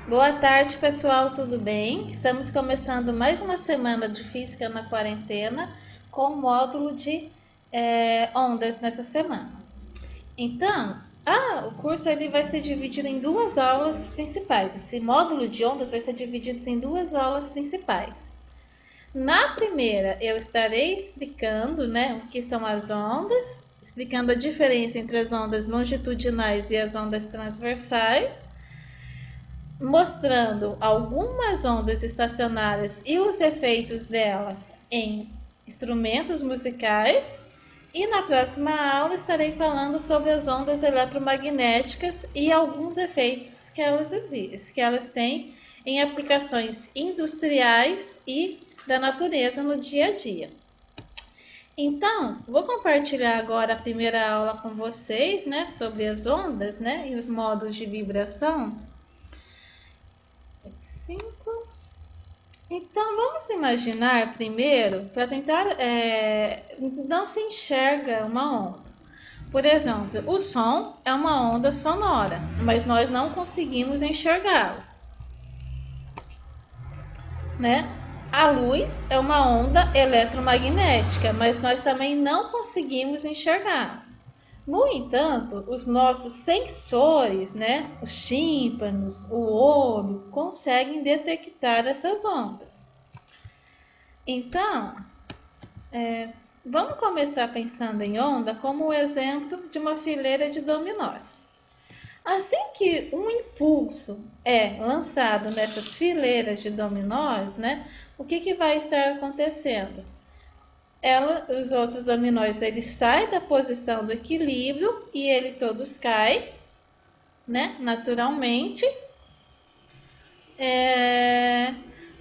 Boa tarde, pessoal, tudo bem? Estamos começando mais uma semana de Física na Quarentena com o módulo de ondas nessa semana. Então, o curso ele vai ser dividido em duas aulas principais. Esse módulo de ondas vai ser dividido em duas aulas principais. Na primeira, eu estarei explicando, o que são as ondas, explicando a diferença entre as ondas longitudinais e as ondas transversais, mostrando algumas ondas estacionárias e os efeitos delas em instrumentos musicais. E na próxima aula estarei falando sobre as ondas eletromagnéticas e alguns efeitos que elas têm em aplicações industriais e da natureza no dia a dia. Então, vou compartilhar agora a primeira aula com vocês, sobre as ondas, e os modos de vibração. 5. Então, vamos imaginar primeiro, para tentar, não se enxerga uma onda. Por exemplo, o som é uma onda sonora, mas nós não conseguimos enxergá-lo, A luz é uma onda eletromagnética, mas nós também não conseguimos enxergá-los. No entanto, os nossos sensores, os tímpanos, o olho, conseguem detectar essas ondas. Então, vamos começar pensando em onda como o exemplo de uma fileira de dominós. Assim que um impulso é lançado nessas fileiras de dominós, o que vai estar acontecendo? Os outros dominós eles saem da posição do equilíbrio e ele todos caem, naturalmente,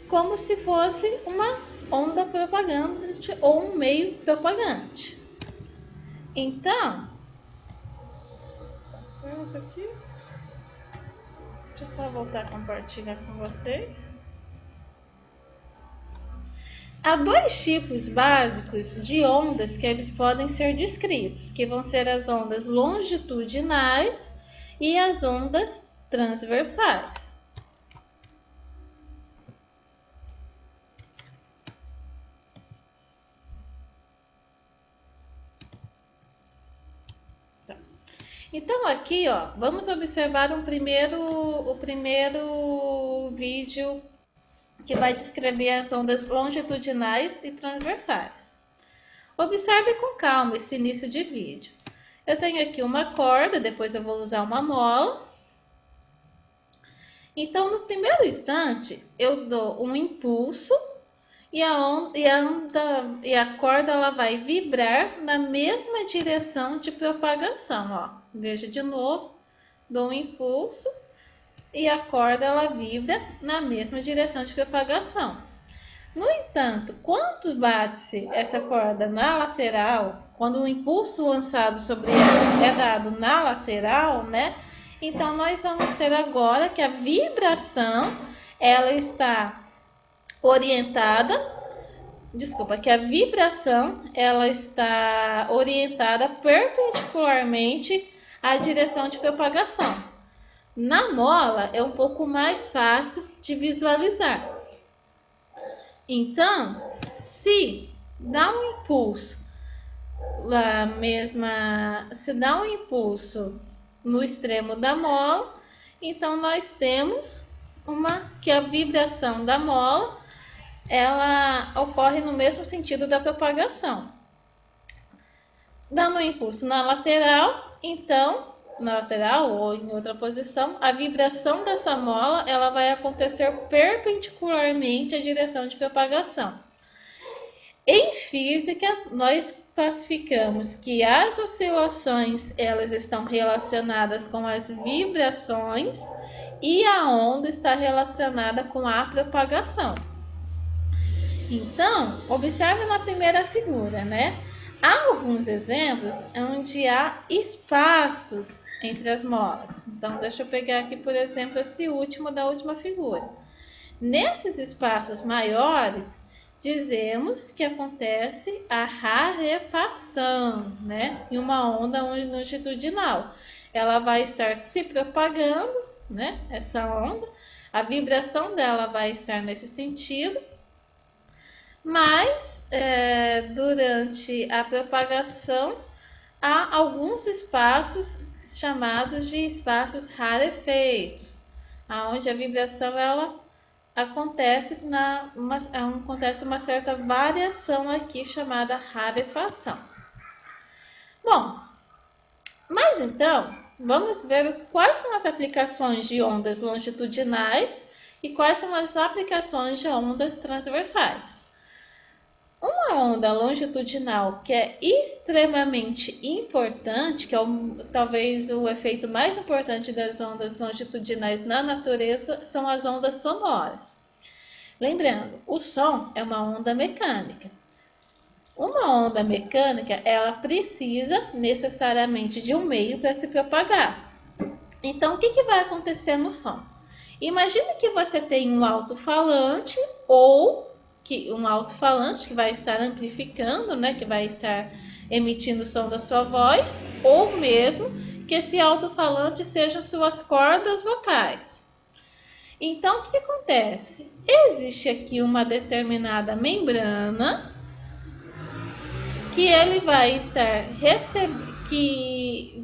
como se fosse uma onda propagante ou um meio propagante. Então, aqui. Deixa eu só voltar a compartilhar com vocês. Há dois tipos básicos de ondas que eles podem ser descritos, que vão ser as ondas longitudinais e as ondas transversais. Então aqui, vamos observar o primeiro vídeo que vai descrever as ondas longitudinais e transversais. Observe com calma esse início de vídeo. Eu tenho aqui uma corda, depois eu vou usar uma mola. Então, no primeiro instante, eu dou um impulso e a corda ela vai vibrar na mesma direção de propagação. Veja de novo, dou um impulso e a corda ela vibra na mesma direção de propagação. No entanto, quando bate-se essa corda na lateral, quando o impulso lançado sobre ela é dado na lateral, então nós vamos ter agora que a vibração ela está orientada perpendicularmente à direção de propagação. Na mola é um pouco mais fácil de visualizar. Então, se dá um impulso no extremo da mola, então nós temos que a vibração da mola ela ocorre no mesmo sentido da propagação. Dando um impulso na lateral, então na lateral ou em outra posição, a vibração dessa mola ela vai acontecer perpendicularmente à direção de propagação. Em física, nós classificamos que as oscilações elas estão relacionadas com as vibrações e a onda está relacionada com a propagação. Então, observe na primeira figura, Há alguns exemplos onde há espaços entre as molas. Então, deixa eu pegar aqui, por exemplo, esse último da última figura. Nesses espaços maiores, dizemos que acontece a rarefação, em uma onda longitudinal. Ela vai estar se propagando, essa onda, A vibração dela vai estar nesse sentido, mas durante a propagação há alguns espaços chamados de espaços rarefeitos, onde a vibração ela acontece uma certa variação aqui chamada rarefação. Bom, mas então vamos ver quais são as aplicações de ondas longitudinais e quais são as aplicações de ondas transversais. Uma onda longitudinal que é extremamente importante, que é talvez o efeito mais importante das ondas longitudinais na natureza, são as ondas sonoras. Lembrando, o som é uma onda mecânica. Uma onda mecânica, ela precisa necessariamente de um meio para se propagar. Então, o que vai acontecer no som? Imagine que você tem um alto-falante ou um alto-falante que vai estar amplificando, né, que vai estar emitindo o som da sua voz, ou mesmo que esse alto-falante sejam suas cordas vocais. Então, o que acontece? Existe aqui uma determinada membrana que ele vai estar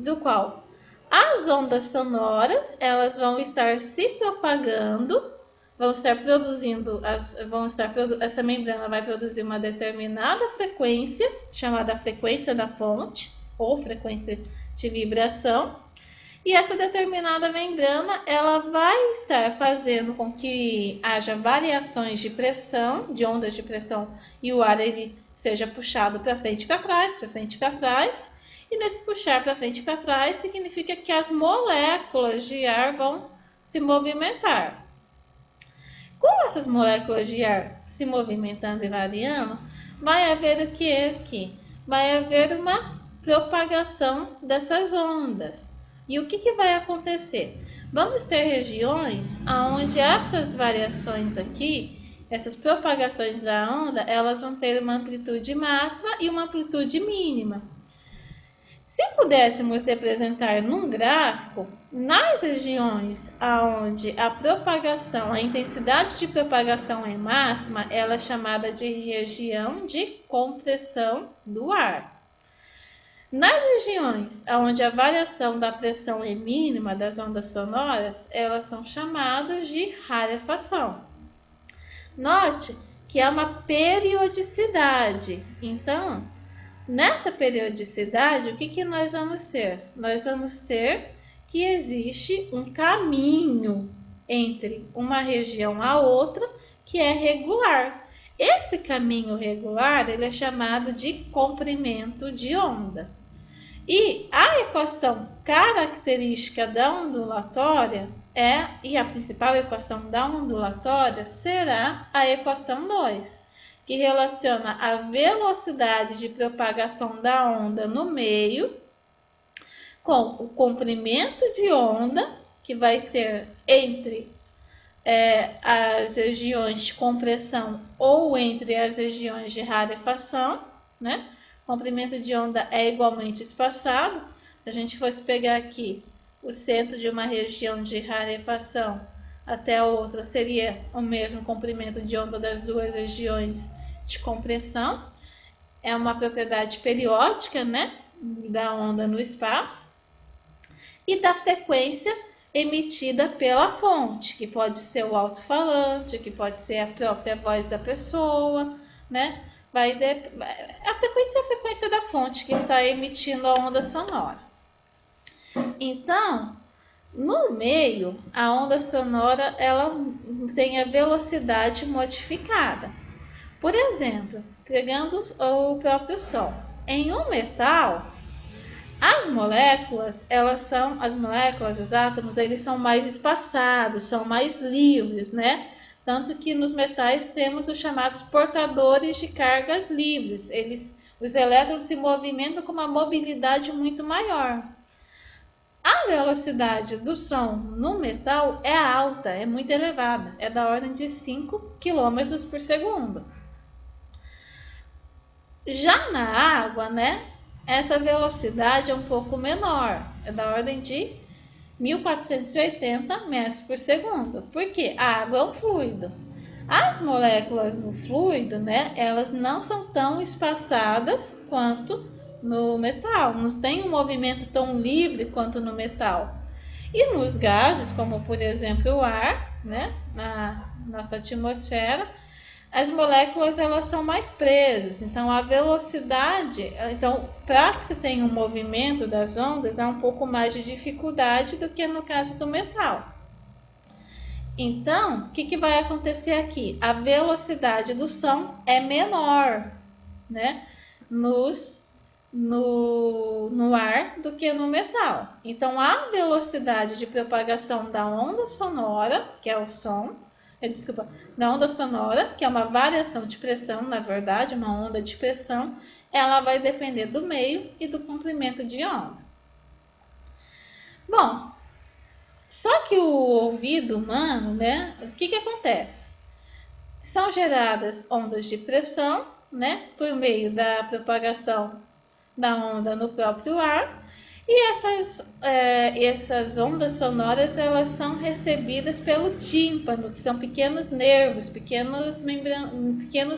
do qual as ondas sonoras elas vão estar se propagando, essa membrana vai produzir uma determinada frequência, chamada frequência da fonte, ou frequência de vibração, e essa determinada membrana ela vai estar fazendo com que haja variações de pressão, de ondas de pressão, e o ar ele seja puxado para frente e para trás, para frente e para trás, e nesse puxar para frente e para trás significa que as moléculas de ar vão se movimentar. Com essas moléculas de ar se movimentando e variando, vai haver o que aqui? Vai haver uma propagação dessas ondas. E o que vai acontecer? Vamos ter regiões onde essas variações aqui, essas propagações da onda, elas vão ter uma amplitude máxima e uma amplitude mínima. Se pudéssemos representar num gráfico, nas regiões onde a propagação, a intensidade de propagação é máxima, ela é chamada de região de compressão do ar. Nas regiões onde a variação da pressão é mínima das ondas sonoras, elas são chamadas de rarefação. Note que há uma periodicidade. Então, nessa periodicidade, o que nós vamos ter? Nós vamos ter que existe um caminho entre uma região a outra que é regular. Esse caminho regular ele é chamado de comprimento de onda. E a equação característica da ondulatória e a principal equação da ondulatória será a equação 2, que relaciona a velocidade de propagação da onda no meio com o comprimento de onda que vai ter entre as regiões de compressão ou entre as regiões de rarefação, né? O comprimento de onda é igualmente espaçado. Se a gente fosse pegar aqui o centro de uma região de rarefação até a outra, seria o mesmo comprimento de onda das duas regiões de compressão. É uma propriedade periódica, né, da onda no espaço. E da frequência emitida pela fonte, que pode ser o alto-falante, que pode ser a própria voz da pessoa, né? A frequência é a frequência da fonte que está emitindo a onda sonora. Então, no meio, a onda sonora ela tem a velocidade modificada. Por exemplo, pegando o próprio som. Em um metal, as moléculas, os átomos, eles são mais espaçados, são mais livres, né? Tanto que nos metais temos os chamados portadores de cargas livres. Os elétrons se movimentam com uma mobilidade muito maior. A velocidade do som no metal é alta, é muito elevada, é da ordem de 5 km por segundo. Já na água, né, essa velocidade é um pouco menor, é da ordem de 1480 metros por segundo. Porque a água é um fluido. As moléculas no fluido, né, elas não são tão espaçadas quanto no metal. Não tem um movimento tão livre quanto no metal. E nos gases, como por exemplo o ar, né, na nossa atmosfera, as moléculas elas são mais presas. Então a velocidade, então para que se tenha um movimento das ondas, há um pouco mais de dificuldade do que no caso do metal. Então, o que vai acontecer aqui? A velocidade do som é menor, né, no ar do que no metal. Então, a velocidade de propagação da onda sonora, que é o som, da onda sonora, que é uma variação de pressão, na verdade, uma onda de pressão, ela vai depender do meio e do comprimento de onda. Bom, só que o ouvido humano, né, o que acontece? São geradas ondas de pressão, né, por meio da propagação da onda no próprio ar, e essas ondas sonoras elas são recebidas pelo tímpano, que são pequenos nervos, pequenos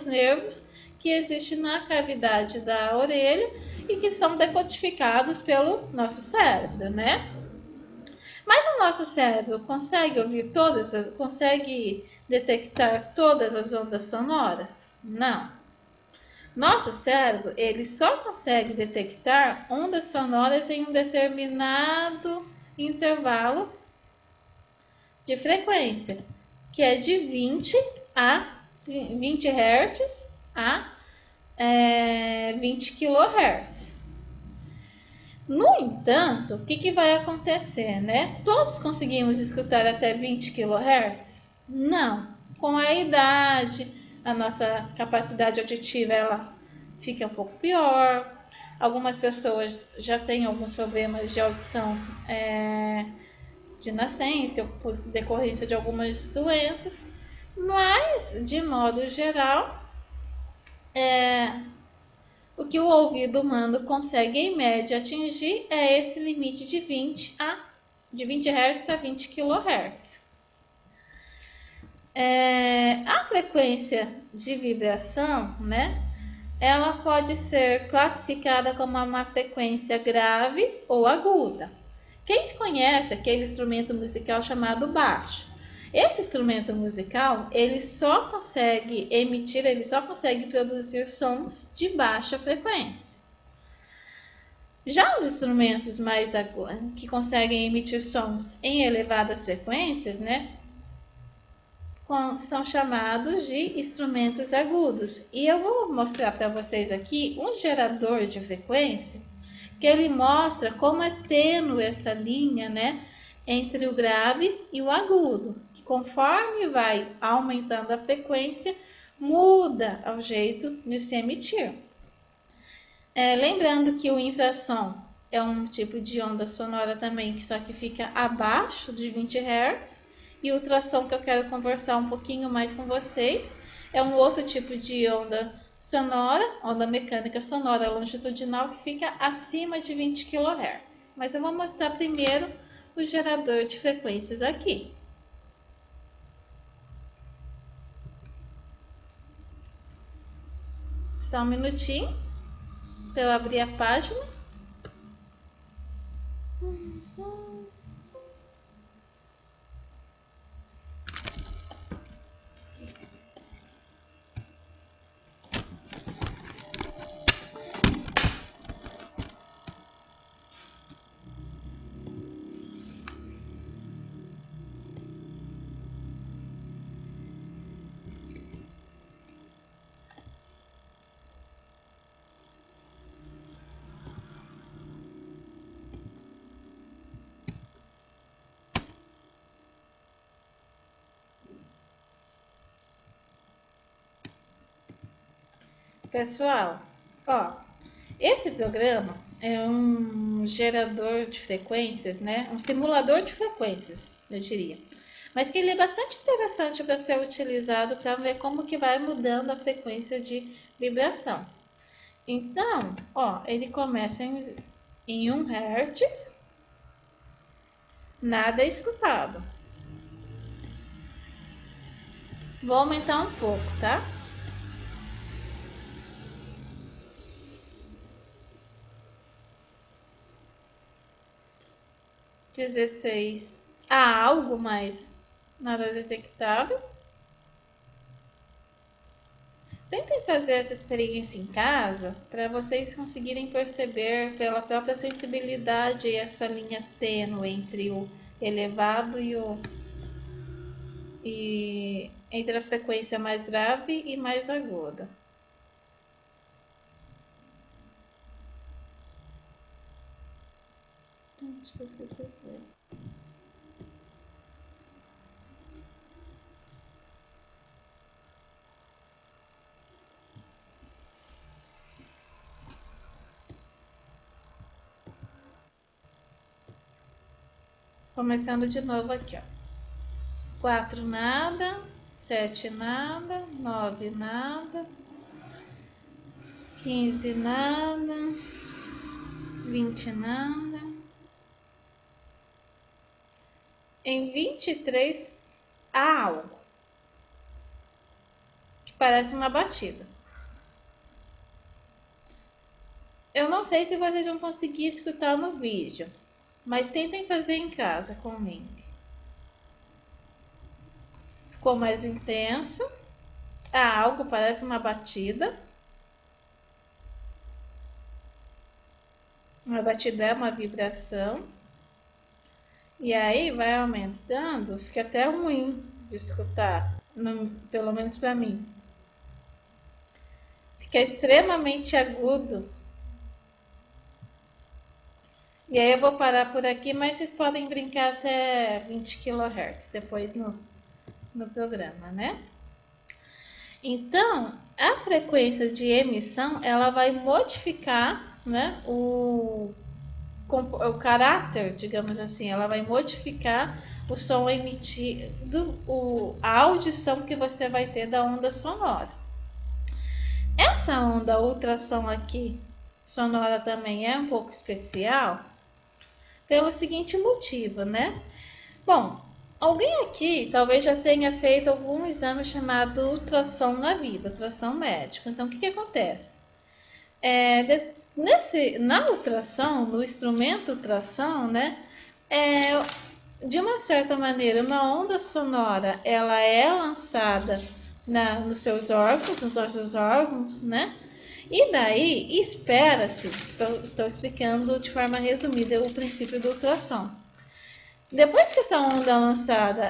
nervos que existem na cavidade da orelha e que são decodificados pelo nosso cérebro, né? Mas o nosso cérebro consegue ouvir consegue detectar todas as ondas sonoras? Não. Nosso cérebro, ele só consegue detectar ondas sonoras em um determinado intervalo de frequência, que é de 20 Hz a 20 kHz. No entanto, o que vai acontecer, né? Todos conseguimos escutar até 20 kHz? Não. Com a idade, a nossa capacidade auditiva ela fica um pouco pior. Algumas pessoas já têm alguns problemas de audição de nascença ou por decorrência de algumas doenças, mas de modo geral, o que o ouvido humano consegue em média atingir é esse limite de 20 Hz a 20 kHz. A frequência de vibração, né, ela pode ser classificada como uma frequência grave ou aguda. Quem conhece aquele instrumento musical chamado baixo? Esse instrumento musical, ele só consegue produzir sons de baixa frequência. Já os instrumentos mais que conseguem emitir sons em elevadas frequências, né, são chamados de instrumentos agudos. E eu vou mostrar para vocês aqui um gerador de frequência, que ele mostra como é tênue essa linha, né, entre o grave e o agudo, que conforme vai aumentando a frequência, muda o jeito de se emitir. Lembrando que o infrassom é um tipo de onda sonora também, só que fica abaixo de 20 Hz, e o ultrassom, que eu quero conversar um pouquinho mais com vocês, é um outro tipo de onda sonora, onda mecânica sonora longitudinal, que fica acima de 20 kHz. Mas eu vou mostrar primeiro o gerador de frequências aqui. Só um minutinho para eu abrir a página. Pessoal, esse programa é um gerador de frequências, né? Um simulador de frequências, eu diria. Mas que ele é bastante interessante para ser utilizado para ver como que vai mudando a frequência de vibração. Então, ele começa em 1 Hz, nada é escutado. Vou aumentar um pouco, tá? (16). Há algo, mas nada detectável. Tentem fazer essa experiência em casa para vocês conseguirem perceber pela própria sensibilidade essa linha tênue entre o elevado e entre a frequência mais grave e mais aguda. Acho que eu esqueci de ver. Começando de novo aqui, ó. 4 nada, 7 nada, 9 nada, 15 nada, 20 nada. Em 23 há algo que parece uma batida. Eu não sei se vocês vão conseguir escutar no vídeo, mas tentem fazer em casa com o link. Ficou mais intenso. Há algo, parece uma batida. Uma batida é uma vibração. E aí vai aumentando, fica até ruim de escutar, pelo menos para mim. Fica extremamente agudo. E aí eu vou parar por aqui, mas vocês podem brincar até 20 kHz depois no programa, né? Então, a frequência de emissão, ela vai modificar, né, o caráter, digamos assim, ela vai modificar o som emitido, a audição que você vai ter da onda sonora. Essa onda ultrassom aqui, sonora, também é um pouco especial pelo seguinte motivo, né? Bom, alguém aqui talvez já tenha feito algum exame chamado ultrassom na vida, ultrassom médico. Então, o que acontece? Na ultrassom, no instrumento ultrassom, né, de uma certa maneira, uma onda sonora, ela é lançada nos seus órgãos, nos nossos órgãos, né? E daí, espera-se, estou explicando de forma resumida o princípio do ultrassom. Depois que essa onda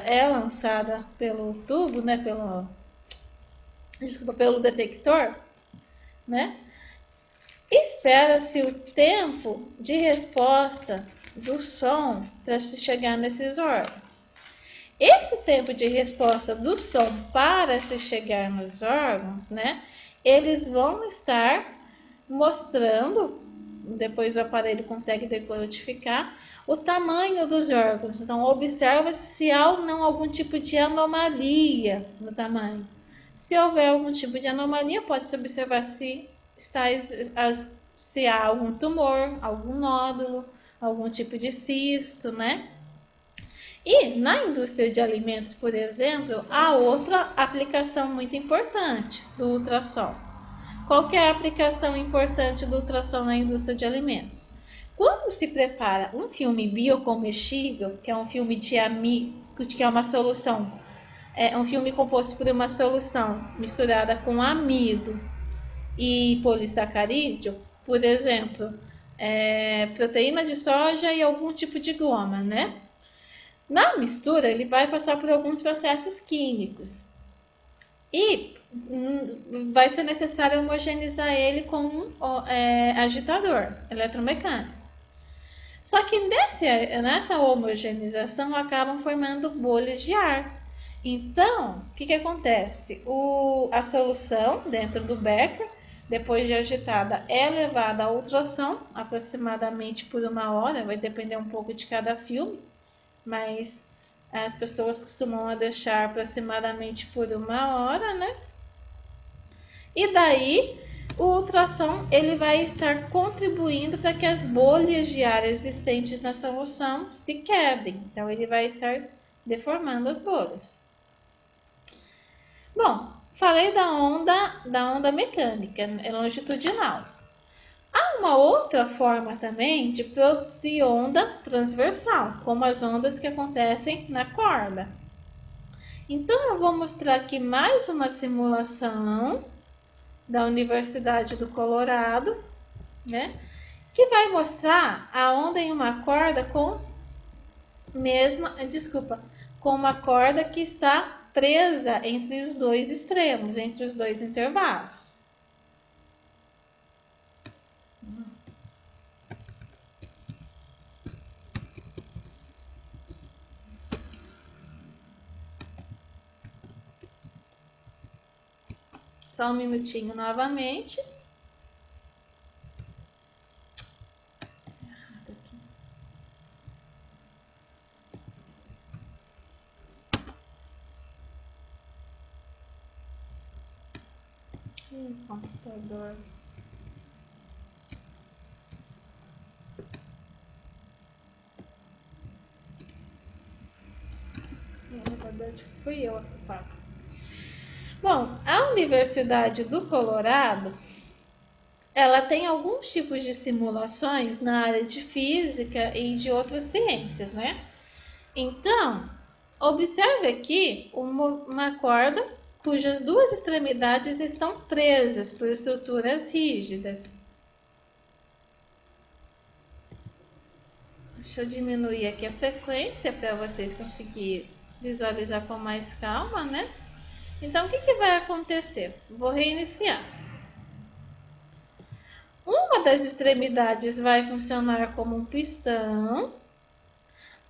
é lançada pelo tubo, né, pelo detector, né? Espera-se o tempo de resposta do som para se chegar nesses órgãos. Esse tempo de resposta do som para se chegar nos órgãos, né, eles vão estar mostrando, depois o aparelho consegue decodificar, o tamanho dos órgãos. Então, observa-se se há ou não algum tipo de anomalia no tamanho. Se houver algum tipo de anomalia, pode-se observar se há algum tumor, algum nódulo, algum tipo de cisto, né? E na indústria de alimentos, por exemplo, há outra aplicação muito importante do ultrassom. Qual que é a aplicação importante do ultrassom na indústria de alimentos? Quando se prepara um filme biocomestível, que é um filme de amido, que é uma solução, um filme composto por uma solução misturada com amido e polissacarídeo, por exemplo, proteína de soja e algum tipo de goma, né? Na mistura, ele vai passar por alguns processos químicos e vai ser necessário homogeneizar ele com um agitador eletromecânico. Só que nessa homogeneização acabam formando bolhas de ar. Então, o que acontece? A solução dentro do becker, depois de agitada, é levada a ultrassom, aproximadamente por 1 hora, vai depender um pouco de cada filme, mas as pessoas costumam deixar aproximadamente por 1 hora, né? E daí o ultrassom ele vai estar contribuindo para que as bolhas de ar existentes na solução se quebrem. Então, ele vai estar deformando as bolhas. Bom, falei da onda mecânica, longitudinal. Há uma outra forma também de produzir onda transversal, como as ondas que acontecem na corda. Então, eu vou mostrar aqui mais uma simulação da Universidade do Colorado, né? Que vai mostrar a onda em uma corda com uma corda que está presa entre os dois extremos, entre os dois intervalos. Só um minutinho novamente. Computador. Na verdade, fui eu a culpada. Bom, a Universidade do Colorado, ela tem alguns tipos de simulações na área de física e de outras ciências, né? Então, observe aqui uma corda cujas duas extremidades estão presas por estruturas rígidas. Deixa eu diminuir aqui a frequência para vocês conseguirem visualizar com mais calma, né? Então, o que vai acontecer? Vou reiniciar. Uma das extremidades vai funcionar como um pistão,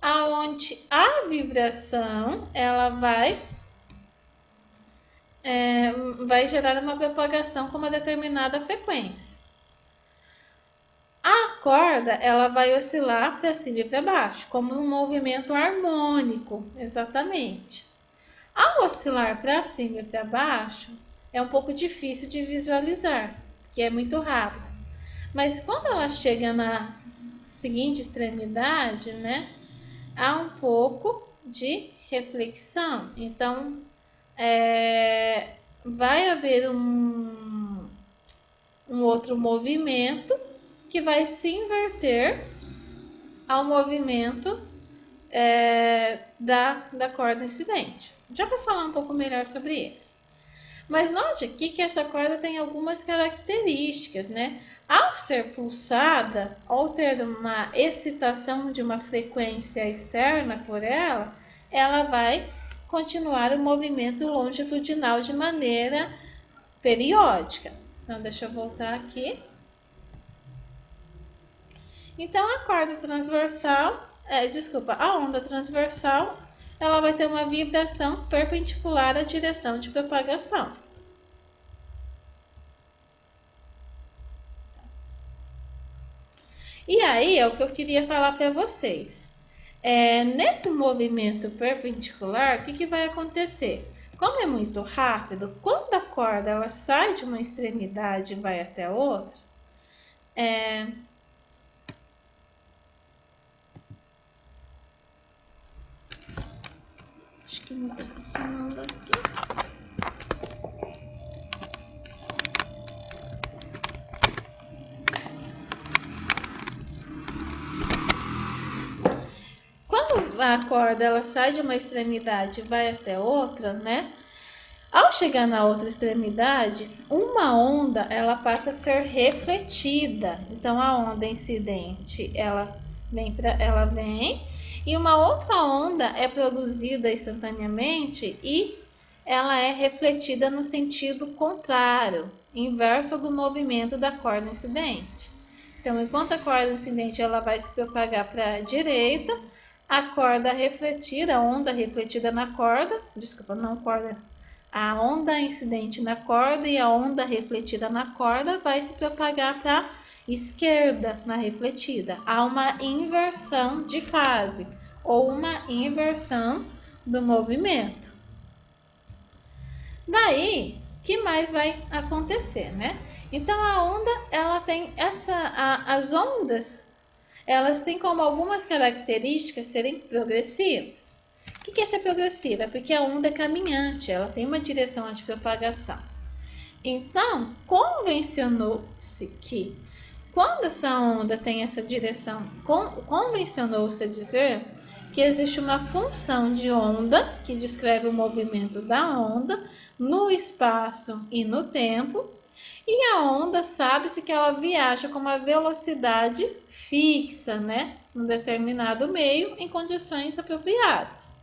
aonde a vibração ela vai gerar uma propagação com uma determinada frequência. A corda ela vai oscilar para cima e para baixo, como um movimento harmônico, exatamente. Ao oscilar para cima e para baixo, é um pouco difícil de visualizar, porque é muito rápido. Mas quando ela chega na seguinte extremidade, né, há um pouco de reflexão. Então, vai haver um outro movimento que vai se inverter ao movimento da corda incidente. Já vou falar um pouco melhor sobre isso. Mas note aqui que essa corda tem algumas características, né? Ao ser pulsada, ou ter uma excitação de uma frequência externa por ela, ela vai continuar o movimento longitudinal de maneira periódica. Então, deixa eu voltar aqui. Então, a corda transversal, a onda transversal, ela vai ter uma vibração perpendicular à direção de propagação. E aí, é o que eu queria falar para vocês. Nesse movimento perpendicular, o que vai acontecer? Como é muito rápido, quando a corda ela sai de uma extremidade e vai até a outra, acho que não está funcionando aqui. Quando a corda ela sai de uma extremidade e vai até outra, né? Ao chegar na outra extremidade, uma onda ela passa a ser refletida. Então a onda incidente ela vem e uma outra onda é produzida instantaneamente e ela é refletida no sentido contrário, inverso do movimento da corda incidente. Então, enquanto a corda incidente ela vai se propagar para a direita, a onda refletida na corda, a onda incidente na corda e a onda refletida na corda vai se propagar para a esquerda na refletida. Há uma inversão de fase ou uma inversão do movimento. Daí, o que mais vai acontecer, né? Então a onda, ela tem as ondas, elas têm como algumas características serem progressivas. O que é ser progressiva? É porque a onda é caminhante, ela tem uma direção de propagação. Então, convencionou-se que quando essa onda tem essa direção, convencionou-se dizer que existe uma função de onda que descreve o movimento da onda no espaço e no tempo, e a onda sabe-se que ela viaja com uma velocidade fixa, né, num determinado meio em condições apropriadas.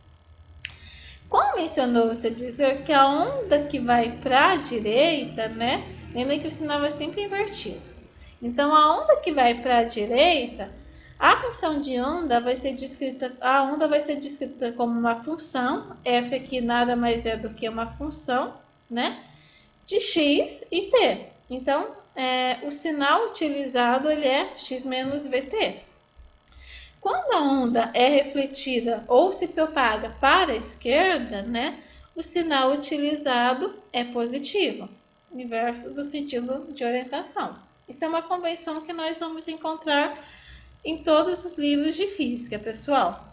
Convencionou-se dizer que a onda que vai para a direita, né, lembra que o sinal é sempre invertido. Então, a onda que vai para a direita, a função de onda vai ser descrita, como uma função, f aqui nada mais é do que uma função, né, de x e t. Então, o sinal utilizado ele é x menos vt. Quando a onda é refletida ou se propaga para a esquerda, né, o sinal utilizado é positivo, inverso do sentido de orientação. Isso é uma convenção que nós vamos encontrar em todos os livros de física, pessoal.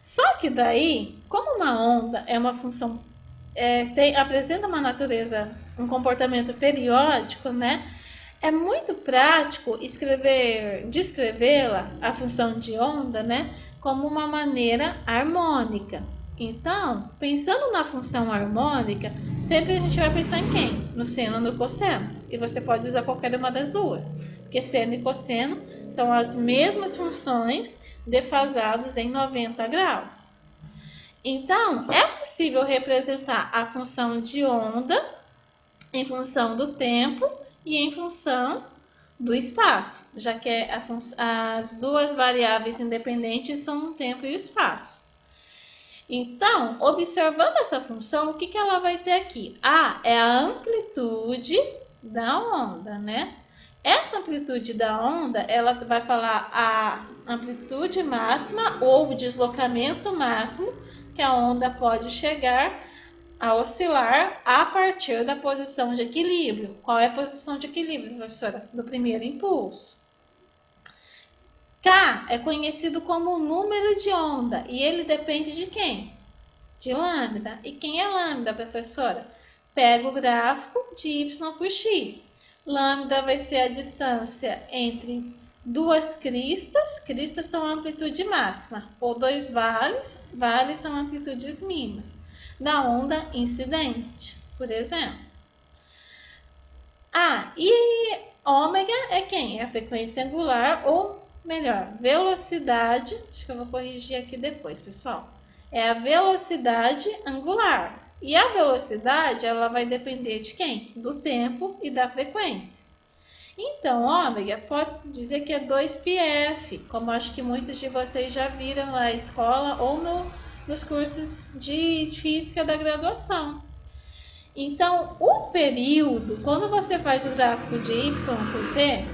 Só que daí, como uma onda é uma função, apresenta uma natureza, um comportamento periódico, né? É muito prático descrevê-la, a função de onda, né, como uma maneira harmônica. Então, pensando na função harmônica, sempre a gente vai pensar em quem? No seno ou no cosseno. E você pode usar qualquer uma das duas, porque seno e cosseno são as mesmas funções defasados em 90 graus. Então, é possível representar a função de onda em função do tempo e em função do espaço, já que as duas variáveis independentes são o tempo e o espaço. Então, observando essa função, o que ela vai ter aqui? É a amplitude da onda, né? Essa amplitude da onda, ela vai falar a amplitude máxima ou o deslocamento máximo que a onda pode chegar a oscilar a partir da posição de equilíbrio. Qual é a posição de equilíbrio, professora? Do primeiro impulso. K é conhecido como o número de onda e ele depende de quem? De lambda. E quem é lambda, professora? Pega o gráfico de y por x. Lambda vai ser a distância entre duas cristas, cristas são a amplitude máxima, ou dois vales, vales são amplitudes mínimas, da onda incidente, por exemplo. E ômega é quem? É a frequência angular, ou melhor, velocidade, acho que eu vou corrigir aqui depois, pessoal. É a velocidade angular. E a velocidade, ela vai depender de quem? Do tempo e da frequência. Então, ômega pode-se dizer que é 2πf, como acho que muitos de vocês já viram na escola ou nos cursos de física da graduação. Então, o período, quando você faz o gráfico de y por t,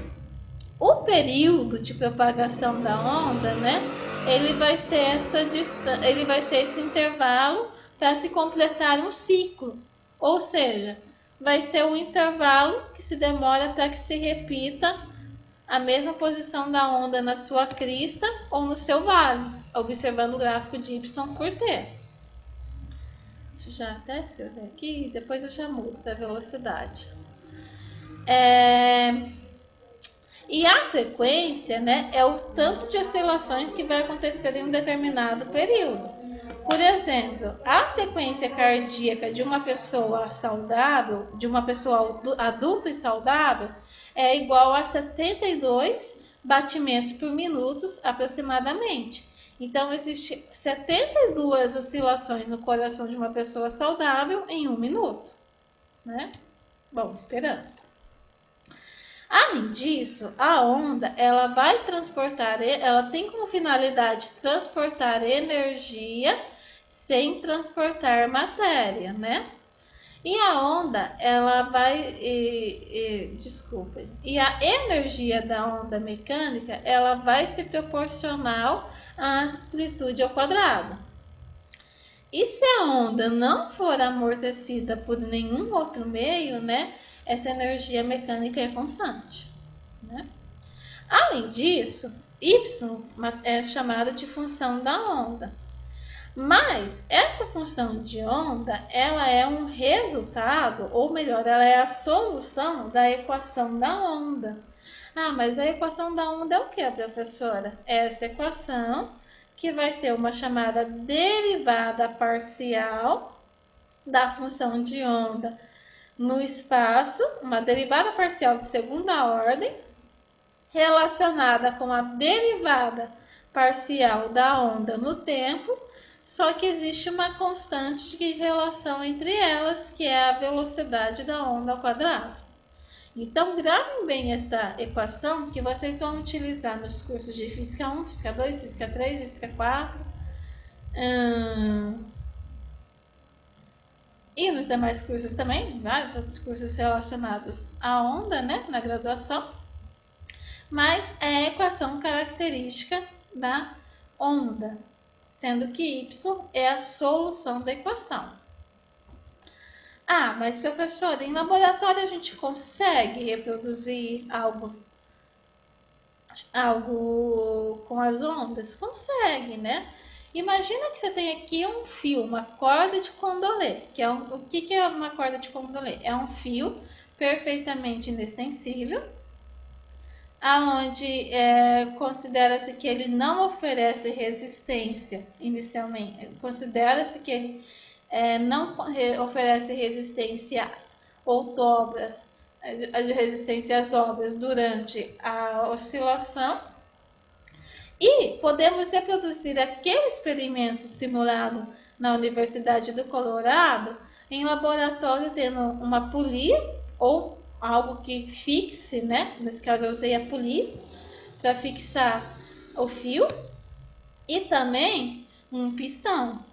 o período de propagação da onda, né, ele vai ser esse intervalo para se completar um ciclo. Ou seja, vai ser o intervalo que se demora para que se repita a mesma posição da onda na sua crista ou no seu vale, observando o gráfico de y por t. Deixa eu já até escrever aqui, depois eu já mudo para a velocidade. E a frequência, né, é o tanto de oscilações que vai acontecer em um determinado período. Por exemplo, a frequência cardíaca de uma pessoa saudável, de uma pessoa adulta e saudável, é igual a 72 batimentos por minuto aproximadamente. Então, existem 72 oscilações no coração de uma pessoa saudável em 1 minuto, né? Bom, esperamos. Além disso, a onda, ela tem como finalidade transportar energia sem transportar matéria, né? E a onda, ela vai, e a energia da onda mecânica, ela vai ser proporcional à amplitude ao quadrado. E se a onda não for amortecida por nenhum outro meio, né, essa energia mecânica é constante, né? Além disso, y é chamada de função da onda. Mas essa função de onda, ela é um resultado, ou melhor, ela é a solução da equação da onda. Ah, mas a equação da onda é o que, professora? É essa equação que vai ter uma chamada derivada parcial da função de onda no espaço, uma derivada parcial de segunda ordem, relacionada com a derivada parcial da onda no tempo, só que existe uma constante de relação entre elas, que é a velocidade da onda ao quadrado. Então, gravem bem essa equação que vocês vão utilizar nos cursos de Física 1, Física 2, Física 3, Física 4. E nos demais cursos também, vários outros cursos relacionados à onda, né, na graduação. Mas é a equação característica da onda, sendo que y é a solução da equação. Ah, mas professora, em laboratório a gente consegue reproduzir algo com as ondas? Consegue, né? Imagina que você tem aqui um fio, uma corda de condolê. O que é uma corda de condolê? É um fio perfeitamente inextensível, aonde considera-se que ele não oferece resistência inicialmente. Considera-se que ele não oferece resistência ou dobras, resistência às dobras durante a oscilação. E podemos reproduzir aquele experimento simulado na Universidade do Colorado em laboratório tendo uma polia ou algo que fixe, né? Nesse caso eu usei a polia para fixar o fio e também um pistão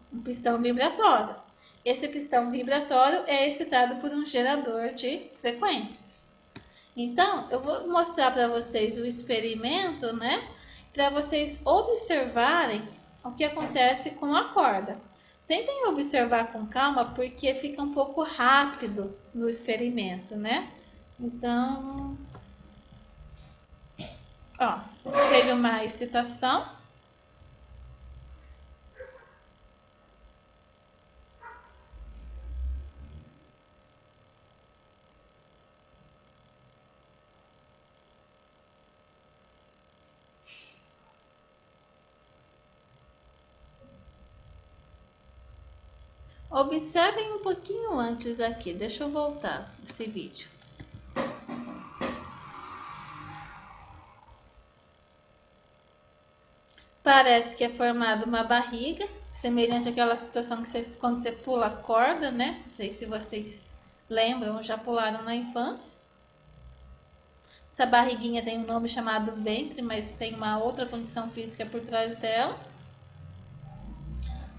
vibratório. Esse pistão vibratório é excitado por um gerador de frequências. Então, eu vou mostrar para vocês o experimento, né? Para vocês observarem o que acontece com a corda. Tentem observar com calma, porque fica um pouco rápido no experimento, né? Então, ó, teve uma excitação. Observem um pouquinho antes aqui. Deixa eu voltar esse vídeo. Parece que é formada uma barriga, semelhante àquela situação que quando você pula a corda, né? Não sei se vocês lembram ou já pularam na infância. Essa barriguinha tem um nome chamado ventre, mas tem uma outra condição física por trás dela.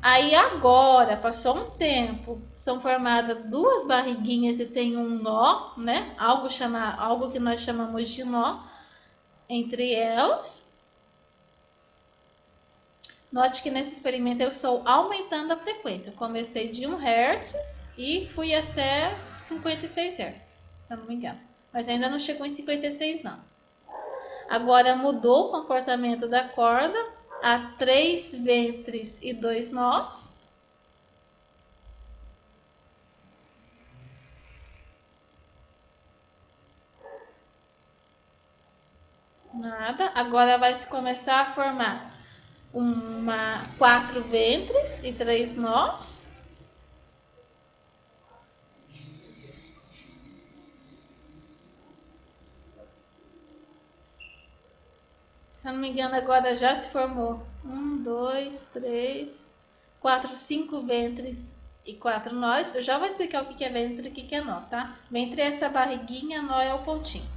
Aí agora, passou um tempo, são formadas duas barriguinhas e tem um nó, né? Algo que nós chamamos de nó entre elas. Note que nesse experimento eu estou aumentando a frequência. Eu comecei de 1 Hz e fui até 56 Hz, se eu não me engano. Mas ainda não chegou em 56 não. Agora mudou o comportamento da corda a 3 ventres e 2 nós. Nada. Agora vai se começar a formar 4 ventres e 3 nós. Se eu não me engano, agora já se formou 1, 2, 3, 4, 5 ventres e 4 nós. Eu já vou explicar o que é ventre e o que é nó, tá? Ventre é essa barriguinha, nó é o pontinho.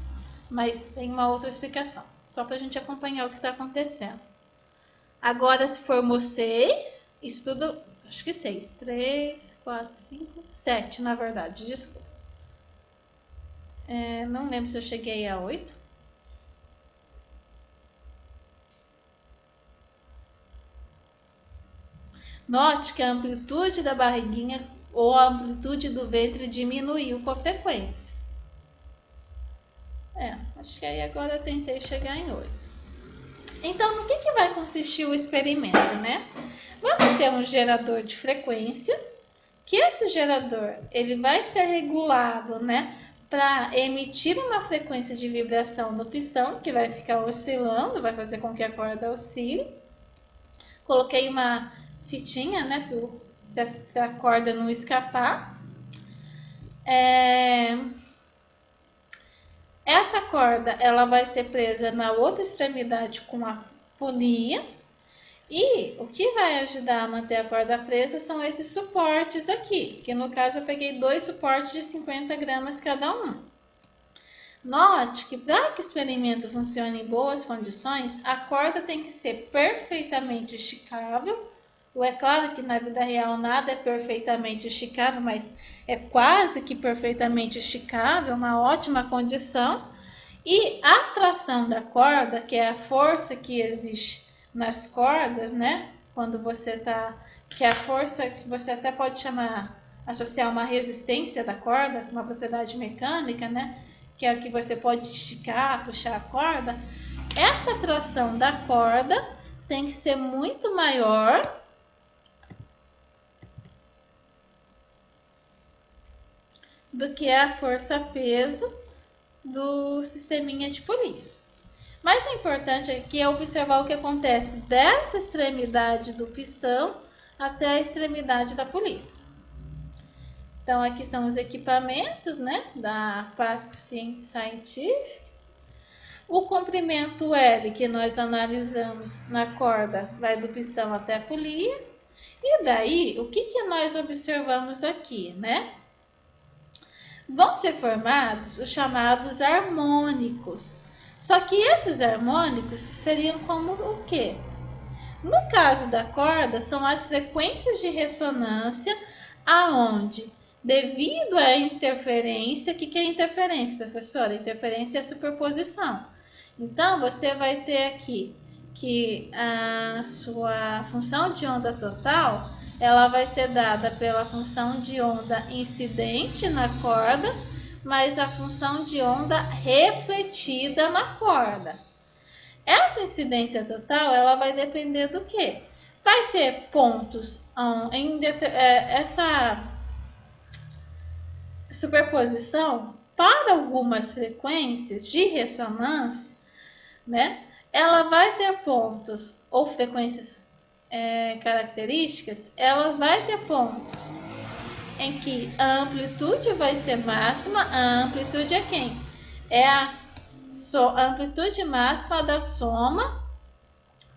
Mas tem uma outra explicação, só para a gente acompanhar o que está acontecendo. Agora se formou 6, isso tudo, acho que 6. 3, 4, 5, 7 na verdade, desculpa. Não lembro se eu cheguei a 8. Note que a amplitude da barriguinha ou a amplitude do ventre diminuiu com a frequência. Acho que aí agora eu tentei chegar em 8. Então, no que vai consistir o experimento, né? Vamos ter um gerador de frequência, que esse gerador ele vai ser regulado, né, para emitir uma frequência de vibração no pistão, que vai ficar oscilando, vai fazer com que a corda oscile. Coloquei uma fitinha, né, para a corda não escapar. Essa corda ela vai ser presa na outra extremidade com a polia. E o que vai ajudar a manter a corda presa são esses suportes aqui, que no caso eu peguei 2 suportes de 50 gramas cada um. Note que para que o experimento funcione em boas condições, a corda tem que ser perfeitamente esticável. É claro que na vida real nada é perfeitamente esticado, mas é quase que perfeitamente esticável, uma ótima condição. E a tração da corda, que é a força que existe nas cordas, né? Quando você tá, que é a força que você até pode chamar, associar uma resistência da corda, uma propriedade mecânica, né? Que é o que você pode esticar, puxar a corda. Essa tração da corda tem que ser muito maior do que a força-peso do sisteminha de polias. Mas o importante aqui é observar o que acontece dessa extremidade do pistão até a extremidade da polia. Então, aqui são os equipamentos, né, da Pasco Scientific. O comprimento L que nós analisamos na corda vai do pistão até a polia. E daí, o que nós observamos aqui, né? Vão ser formados os chamados harmônicos. Só que esses harmônicos seriam como o quê? No caso da corda, são as frequências de ressonância aonde, devido à interferência, o que é interferência, professora? Interferência é a superposição. Então, você vai ter aqui que a sua função de onda total, ela vai ser dada pela função de onda incidente na corda, mais a função de onda refletida na corda. Essa incidência total, ela vai depender do quê? Vai ter pontos essa superposição para algumas frequências de ressonância, né? Ela vai ter pontos ou frequências características, ela vai ter pontos em que a amplitude vai ser máxima. A amplitude é quem? É a amplitude máxima da soma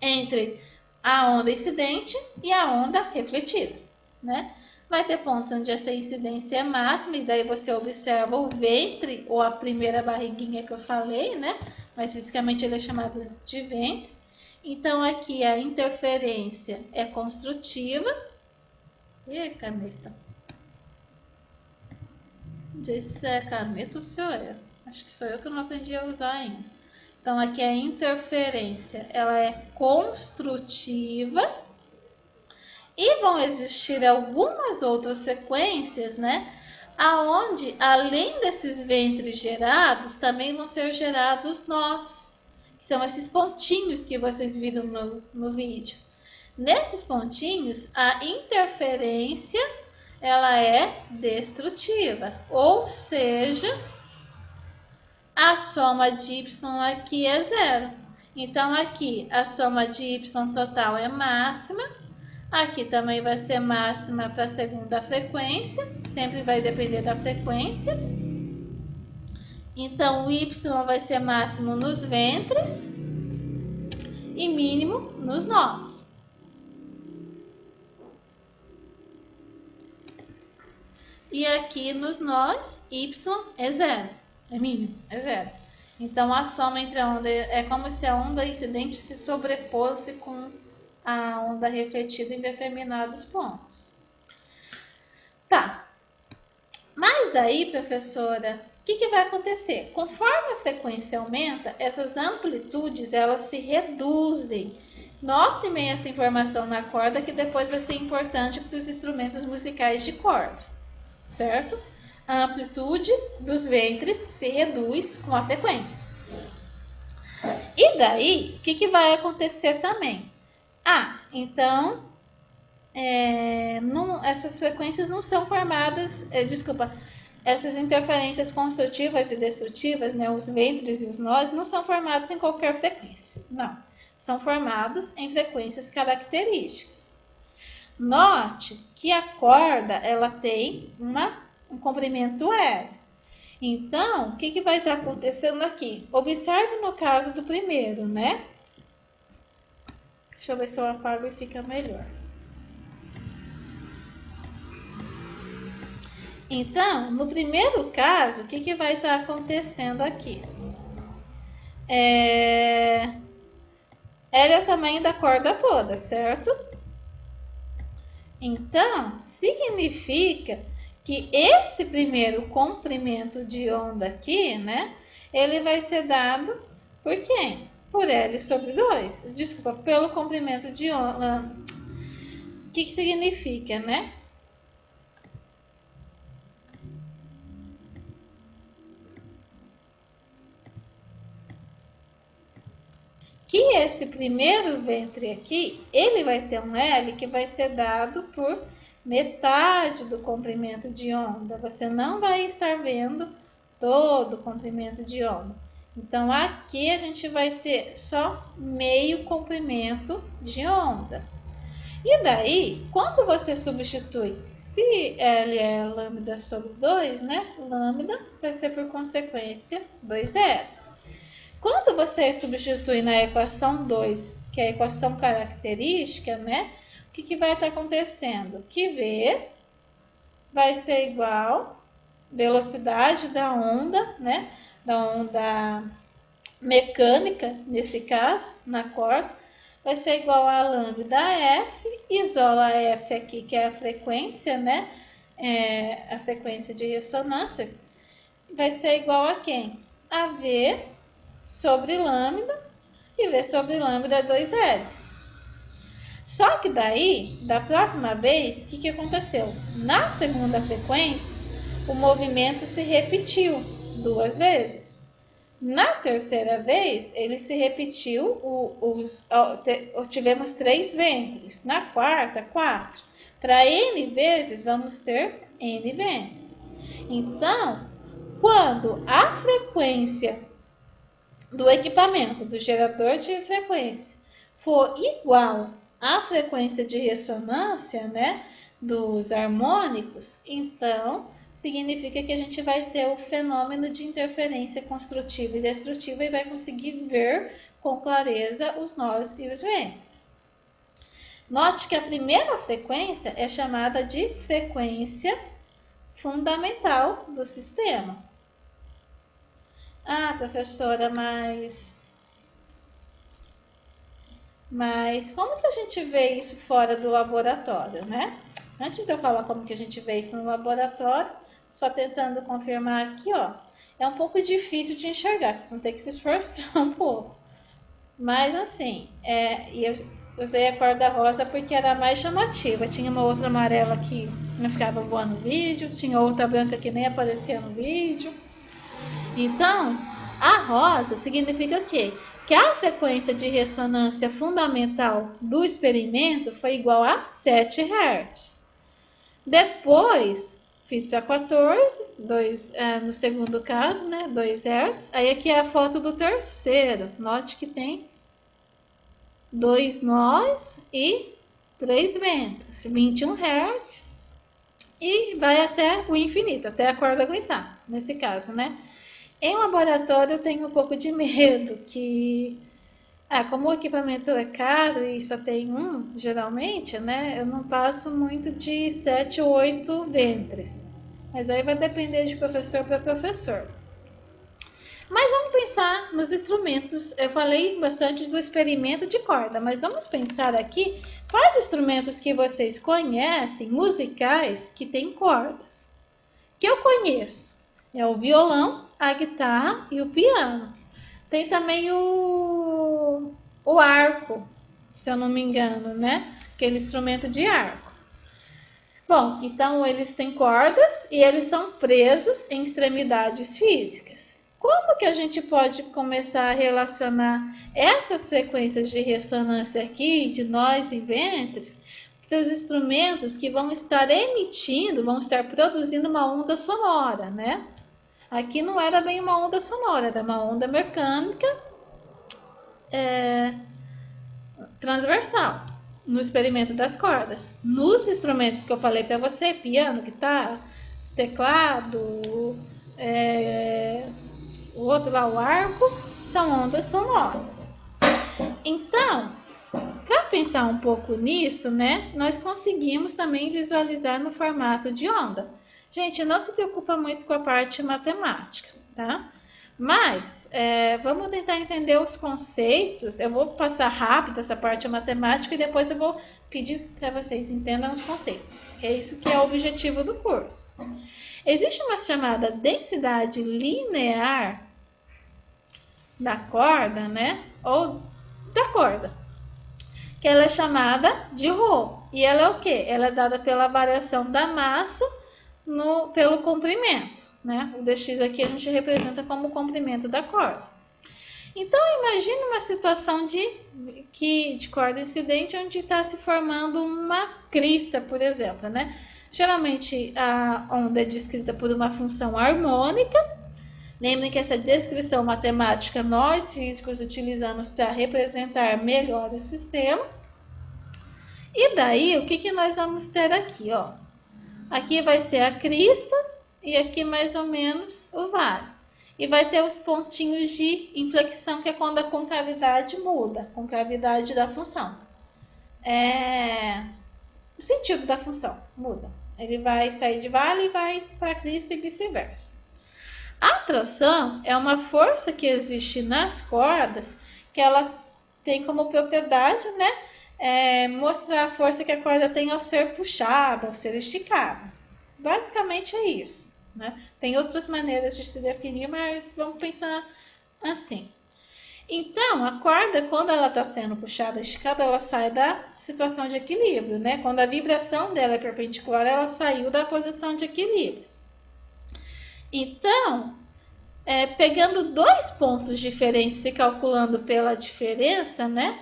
entre a onda incidente e a onda refletida, né? Vai ter pontos onde essa incidência é máxima, e daí você observa o ventre, ou a primeira barriguinha que eu falei, né? Mas fisicamente ele é chamado de ventre. Então, aqui a interferência é construtiva. E caneta? Não sei se é caneta ou se é. Acho que sou eu que não aprendi a usar ainda. Então, aqui a interferência, ela é construtiva. E vão existir algumas outras sequências, né? Aonde, além desses ventres gerados, também vão ser gerados nós. Que são esses pontinhos que vocês viram no vídeo. Nesses pontinhos, a interferência, ela é destrutiva. Ou seja, a soma de y aqui é zero. Então, aqui a soma de y total é máxima. Aqui também vai ser máxima para a segunda frequência. Sempre vai depender da frequência. Então, o y vai ser máximo nos ventres e mínimo nos nós. E aqui nos nós, y é zero. É mínimo, é zero. Então, a soma entre a onda é como se a onda incidente se sobreposse com a onda refletida em determinados pontos. Tá. Mas aí, professora, o que vai acontecer? Conforme a frequência aumenta, essas amplitudes elas se reduzem Note bem essa informação na corda, que depois vai ser importante para os instrumentos musicais de corda, certo? A amplitude dos ventres se reduz com a frequência. E daí, o que vai acontecer também? Então, essas frequências não são formadas, essas interferências construtivas e destrutivas, né, os ventres e os nós, não são formados em qualquer frequência, não. São formados em frequências características. Note que a corda, ela tem um comprimento L. Então, o que vai estar acontecendo aqui? Observe no caso do primeiro, né? Deixa eu ver se eu apago e fica melhor. Então, no primeiro caso, o que vai estar acontecendo aqui? L é o tamanho da corda toda, certo? Então, significa que esse primeiro comprimento de onda aqui, né? Ele vai ser dado por quem? Por L sobre 2. Desculpa, pelo comprimento de onda. O que significa, né? Que esse primeiro ventre aqui, ele vai ter um L que vai ser dado por metade do comprimento de onda. Você não vai estar vendo todo o comprimento de onda. Então, aqui a gente vai ter só meio comprimento de onda. E daí, quando você substitui, se L é lambda sobre 2, né? Lambda vai ser, por consequência, 2Ls. Quando você substitui na equação 2, que é a equação característica, né? O que vai estar acontecendo? Que V vai ser igual velocidade da onda, né? Da onda mecânica, nesse caso, na corda, vai ser igual a lambda F, isola F aqui, que é a frequência, né? A frequência de ressonância, vai ser igual a quem? A V sobre lambda, e V sobre lambda é 2Ls. Só que daí, da próxima vez, o que aconteceu? Na segunda frequência, o movimento se repetiu 2 vezes. Na terceira vez, ele se repetiu, tivemos 3 ventres. Na quarta, 4. Para N vezes, vamos ter N ventres. Então, quando a frequência do equipamento, do gerador de frequência, for igual à frequência de ressonância, né, dos harmônicos, então significa que a gente vai ter o fenômeno de interferência construtiva e destrutiva e vai conseguir ver com clareza os nós e os ventres. Note que a primeira frequência é chamada de frequência fundamental do sistema. Professora, mas como que a gente vê isso fora do laboratório, né? Antes de eu falar como que a gente vê isso no laboratório, só tentando confirmar aqui, ó. É um pouco difícil de enxergar, vocês vão ter que se esforçar um pouco. Mas assim, e eu usei a corda rosa porque era mais chamativa. Tinha uma outra amarela que não ficava boa no vídeo, tinha outra branca que nem aparecia no vídeo. Então, a rosa significa o quê? Que a frequência de ressonância fundamental do experimento foi igual a 7 Hz. Depois, fiz para 14, no segundo caso, né, 2 Hz. Aí aqui é a foto do terceiro. Note que tem 2 nós e 3 ventos. 21 Hz. E vai até o infinito, até a corda aguentar, nesse caso, né? Em laboratório eu tenho um pouco de medo que, como o equipamento é caro e só tem um, geralmente, né? Eu não passo muito de 7 ou 8 ventres. Mas aí vai depender de professor para professor. Mas vamos pensar nos instrumentos. Eu falei bastante do experimento de corda, mas vamos pensar aqui quais instrumentos que vocês conhecem, musicais, que têm cordas. Que eu conheço. É o violão, a guitarra e o piano. Tem também o arco, se eu não me engano, né? Aquele instrumento de arco. Bom, então eles têm cordas e eles são presos em extremidades físicas. Como que a gente pode começar a relacionar essas frequências de ressonância aqui, de nós em ventres, para os instrumentos que vão estar emitindo, vão estar produzindo uma onda sonora, né? Aqui não era bem uma onda sonora, era uma onda mecânica transversal, no experimento das cordas. Nos instrumentos que eu falei para você, piano, guitarra, teclado, o outro lá, o arco, são ondas sonoras. Então, para pensar um pouco nisso, né, nós conseguimos também visualizar no formato de onda. Gente, não se preocupa muito com a parte matemática, tá? Mas, vamos tentar entender os conceitos. Eu vou passar rápido essa parte matemática e depois eu vou pedir para vocês entendam os conceitos. É isso que é o objetivo do curso. Existe uma chamada densidade linear da corda, né? Ou da corda, que ela é chamada de ρ. E ela é o quê? Ela é dada pela variação da massa pelo comprimento, né? O dx aqui a gente representa como o comprimento da corda. Então, imagine uma situação de corda incidente onde está se formando uma crista, por exemplo, né? Geralmente, a onda é descrita por uma função harmônica. Lembrem que essa descrição matemática nós físicos utilizamos para representar melhor o sistema. E daí, o que nós vamos ter aqui, ó? Aqui vai ser a crista e aqui mais ou menos o vale. E vai ter os pontinhos de inflexão, que é quando a concavidade muda, a concavidade da função. O sentido da função muda. Ele vai sair de vale e vai para a crista e vice-versa. A tração é uma força que existe nas cordas, que ela tem como propriedade, né, mostrar a força que a corda tem ao ser puxada, ao ser esticada. Basicamente é isso, né? Tem outras maneiras de se definir, mas vamos pensar assim. Então, a corda, quando ela está sendo puxada, esticada, ela sai da situação de equilíbrio, né? Quando a vibração dela é perpendicular, ela saiu da posição de equilíbrio. Então, pegando dois pontos diferentes e calculando pela diferença, né?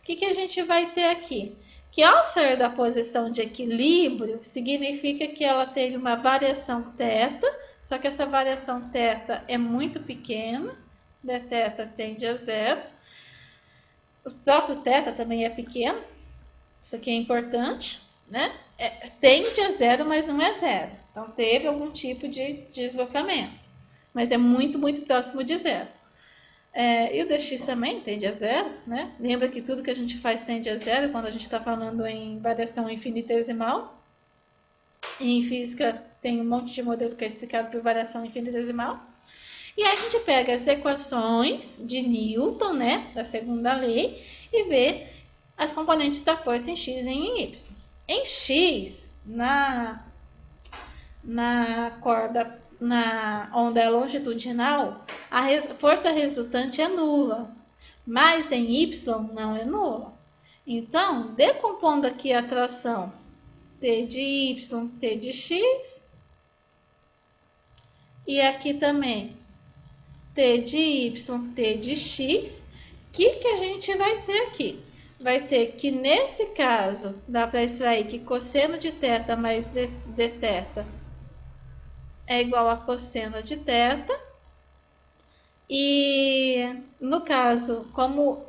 O que a gente vai ter aqui? Que ao sair da posição de equilíbrio, significa que ela teve uma variação θ, só que essa variação θ é muito pequena, dθ tende a zero. O próprio θ também é pequeno, isso aqui é importante, né? Tende a zero, mas não é zero. Então, teve algum tipo de deslocamento, mas é muito, muito próximo de zero. E o dx também tende a zero, né? Lembra que tudo que a gente faz tende a zero quando a gente está falando em variação infinitesimal. E em física tem um monte de modelo que é explicado por variação infinitesimal. E aí a gente pega as equações de Newton, né, da segunda lei, e vê as componentes da força em x e em y. Em x, na corda, na onda longitudinal, a força resultante é nula, mas em y não é nula. Então, decompondo aqui a tração T de y, T de x, e aqui também T de y, T de x, o que a gente vai ter aqui? Vai ter que, nesse caso, dá para extrair que cosseno de θ mais dθ é igual a cosseno de θ. E, no caso, como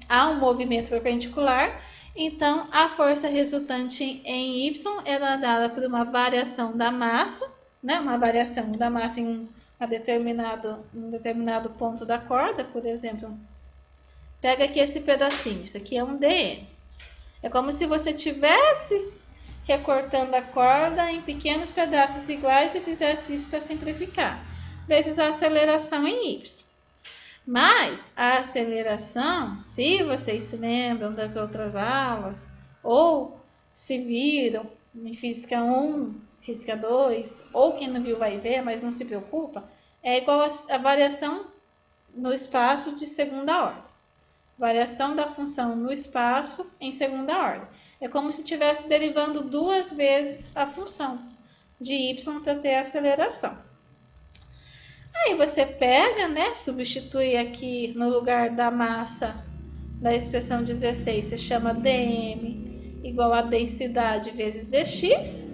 há um movimento perpendicular, então a força resultante em y ela é dada por uma variação da massa, né? Uma variação da massa em um determinado ponto da corda, por exemplo. Pega aqui esse pedacinho, isso aqui é um dn. É como se você tivesse recortando a corda em pequenos pedaços iguais e fizesse isso para simplificar, vezes a aceleração em y. Mas a aceleração, se vocês se lembram das outras aulas, ou se viram em Física 1, Física 2, ou quem não viu vai ver, mas não se preocupa, é igual a variação no espaço de segunda ordem. Variação da função no espaço em segunda ordem. É como se estivesse derivando duas vezes a função de y para ter a aceleração. Aí você pega, né, substitui aqui no lugar da massa da expressão 16, você chama dm igual a densidade vezes dx.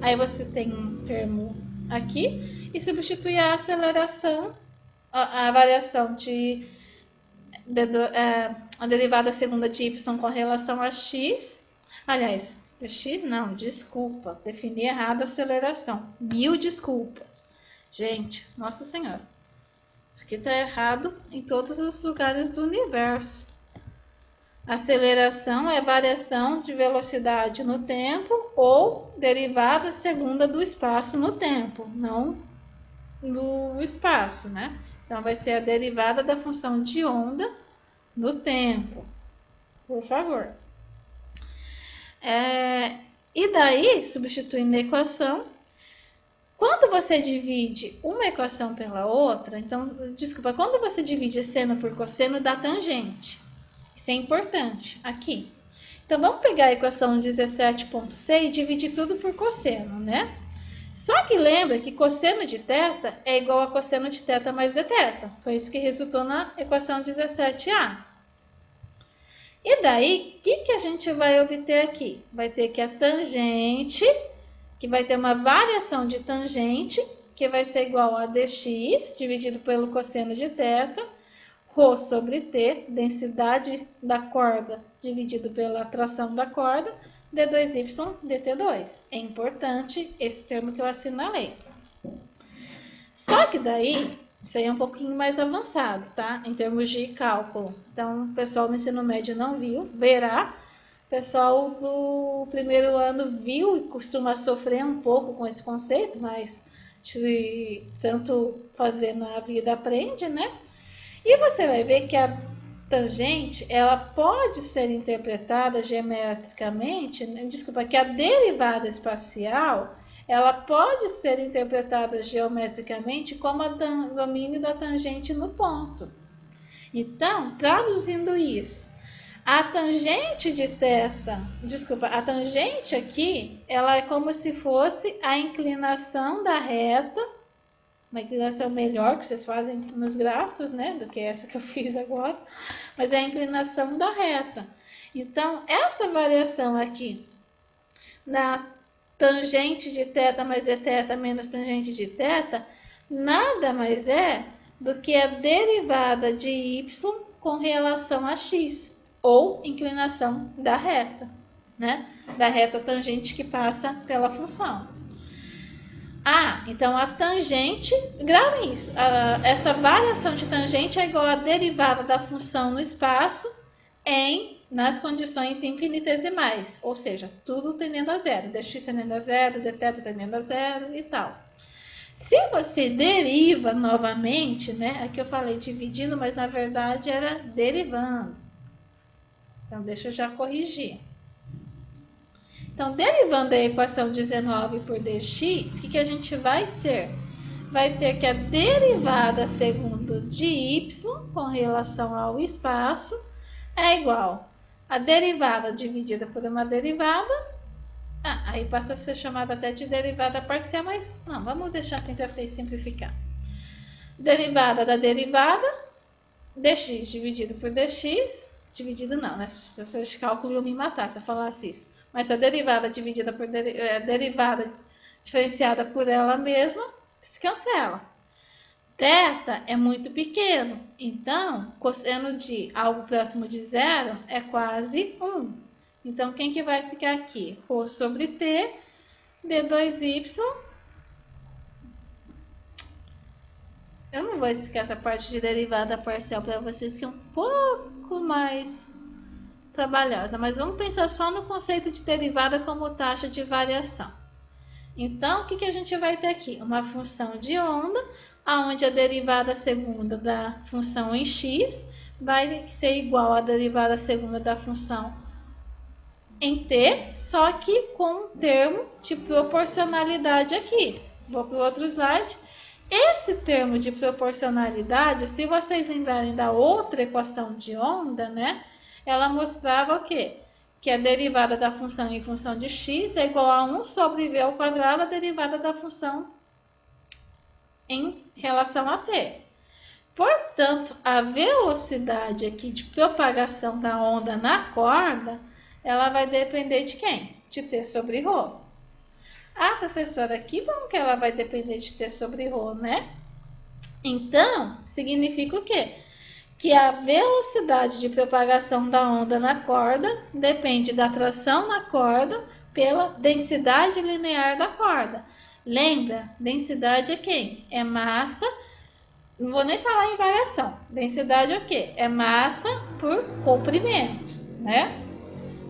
Aí você tem um termo aqui e substitui a aceleração, a variação a derivada segunda de y com relação a x. Aliás, x não, desculpa, defini errado a aceleração. 1000 desculpas. Gente, nossa senhora. Isso aqui está errado em todos os lugares do universo. Aceleração é variação de velocidade no tempo ou derivada segunda do espaço no tempo, não no espaço, né? Então, vai ser a derivada da função de onda no tempo, por favor. E daí, substituindo a equação, quando você divide uma equação pela outra, então, desculpa, quando você divide seno por cosseno, dá tangente. Isso é importante aqui. Então, vamos pegar a equação 17.c e dividir tudo por cosseno, né? Só que lembra que cosseno de θ é igual a cosseno de θ mais dθ. Foi isso que resultou na equação 17a. E daí, o que a gente vai obter aqui? Vai ter que a tangente, que vai ter uma variação de tangente, que vai ser igual a dx dividido pelo cosseno de θ, ρ sobre t, densidade da corda dividido pela tração da corda, d2y dt2. É importante esse termo que eu assinalei. Só que daí, isso aí é um pouquinho mais avançado, tá? Em termos de cálculo. Então, o pessoal do ensino médio não viu, verá. O pessoal do primeiro ano viu e costuma sofrer um pouco com esse conceito, mas de tanto fazer na vida aprende, né? E você vai ver que a tangente, ela pode ser interpretada geometricamente, desculpa, que a derivada espacial, ela pode ser interpretada geometricamente como o domínio da tangente no ponto. Então, traduzindo isso, a tangente de θ, desculpa, a tangente aqui, ela é como se fosse a inclinação da reta, uma inclinação melhor que vocês fazem nos gráficos, né, do que essa que eu fiz agora, mas é a inclinação da reta. Então, essa variação aqui na tangente de θ mais dθ menos tangente de θ, nada mais é do que a derivada de y com relação a x, ou inclinação da reta, né, da reta tangente que passa pela função. Então a tangente, gravem isso, essa variação de tangente é igual à derivada da função no espaço nas condições infinitesimais, ou seja, tudo tendendo a zero, dx tendendo a zero, dθ tendendo a zero e tal. Se você deriva novamente, né, aqui eu falei dividindo, mas na verdade era derivando. Então deixa eu já corrigir. Então, derivando a equação 19 por dx, o que a gente vai ter? Vai ter que a derivada segunda de y com relação ao espaço é igual a derivada dividida por uma derivada. Aí passa a ser chamada até de derivada parcial, mas não, vamos deixar assim para simplificar. Derivada da derivada, dx dividido por dx, dividido não, né? Se vocês cálculo iam me matar se eu falasse isso. Mas a derivada dividida por derivada diferenciada por ela mesma se cancela. Θ é muito pequeno, então cosseno de algo próximo de zero é quase 1. Então, quem que vai ficar aqui? Ρ sobre t, d2y. Eu não vou explicar essa parte de derivada parcial para vocês, que é um pouco mais trabalhosa, mas vamos pensar só no conceito de derivada como taxa de variação. Então, o que a gente vai ter aqui? Uma função de onda, onde a derivada segunda da função em x vai ser igual à derivada segunda da função em t, só que com um termo de proporcionalidade aqui. Vou para o outro slide, esse termo de proporcionalidade, se vocês lembrarem da outra equação de onda, né? Ela mostrava o quê? Que a derivada da função em função de x é igual a 1 sobre v ao quadrado, a derivada da função em relação a t. Portanto, a velocidade aqui de propagação da onda na corda, ela vai depender de quem? De t sobre ρ. Ah, professora, que bom que ela vai depender de t sobre ρ, né? Então, significa o quê? Que a velocidade de propagação da onda na corda depende da tração na corda pela densidade linear da corda. Lembra? Densidade é quem? É massa. Não vou nem falar em variação. Densidade é o quê? É massa por comprimento, né?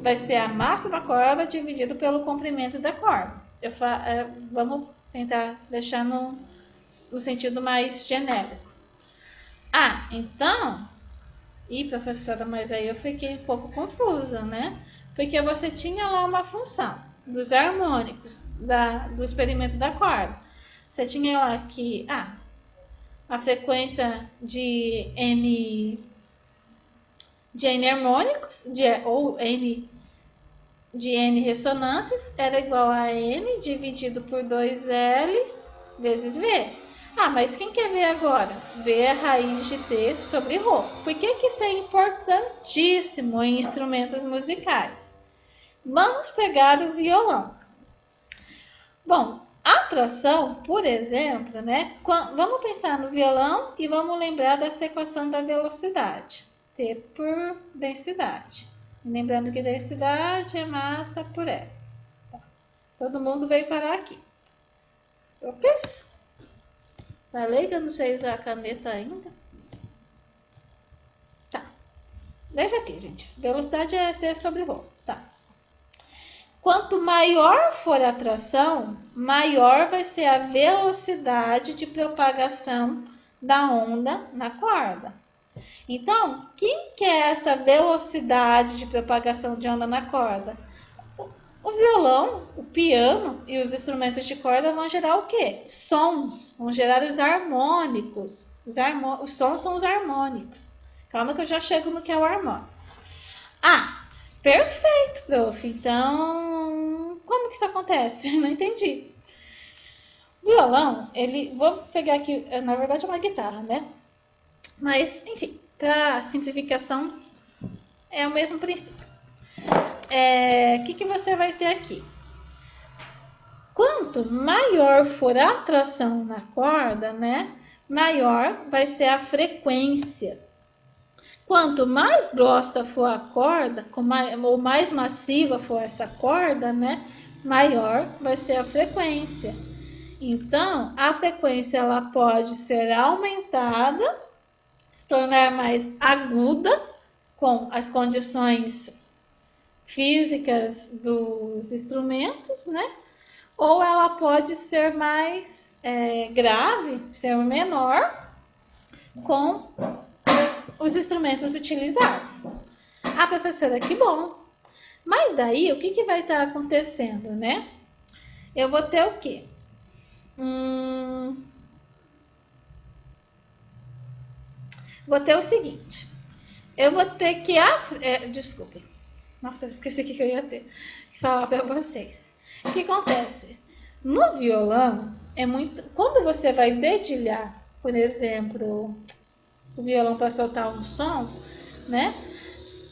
Vai ser a massa da corda dividido pelo comprimento da corda. Vamos tentar deixar no sentido mais genérico. Ah, então... Ih, professora, mas aí eu fiquei um pouco confusa, né? Porque você tinha lá uma função dos harmônicos do experimento da corda. Você tinha lá que... a frequência de N harmônicos, ou N de N ressonâncias, era igual a N dividido por 2L vezes V. Mas quem quer ver agora? V é a raiz de T sobre Rho. Por que isso é importantíssimo em instrumentos musicais? Vamos pegar o violão. Bom, a tração, por exemplo, né? Vamos pensar no violão e vamos lembrar dessa equação da velocidade. T por densidade. Lembrando que densidade é massa por E. Tá. Todo mundo veio parar aqui. Ops! Falei que eu não sei usar a caneta ainda. Tá. Deixa aqui, gente. Velocidade é T sobre Rho. Tá. Quanto maior for a tração, maior vai ser a velocidade de propagação da onda na corda. Então, quem que é essa velocidade de propagação de onda na corda? O violão, o piano e os instrumentos de corda vão gerar o quê? Sons, vão gerar os harmônicos. Os sons são os harmônicos. Calma que eu já chego no que é o harmônico. Perfeito, prof. Então, como que isso acontece? Não entendi. O violão, vou pegar aqui, na verdade é uma guitarra, né? Mas, enfim, para simplificação, é o mesmo princípio. O que você vai ter aqui? Quanto maior for a tração na corda, né? Maior vai ser a frequência. Quanto mais grossa for a corda, ou mais massiva for essa corda, né? Maior vai ser a frequência. Então, a frequência ela pode ser aumentada, se tornar mais aguda com as condições físicas dos instrumentos, né? Ou ela pode ser mais grave, ser menor, com os instrumentos utilizados. Professora, que bom! Mas daí, o que vai estar acontecendo, né? Eu vou ter o quê? Vou ter o seguinte. Eu vou ter que... desculpe. Nossa, eu esqueci o que eu ia ter que falar para vocês. O que acontece? No violão, quando você vai dedilhar, por exemplo, o violão para soltar um som, né?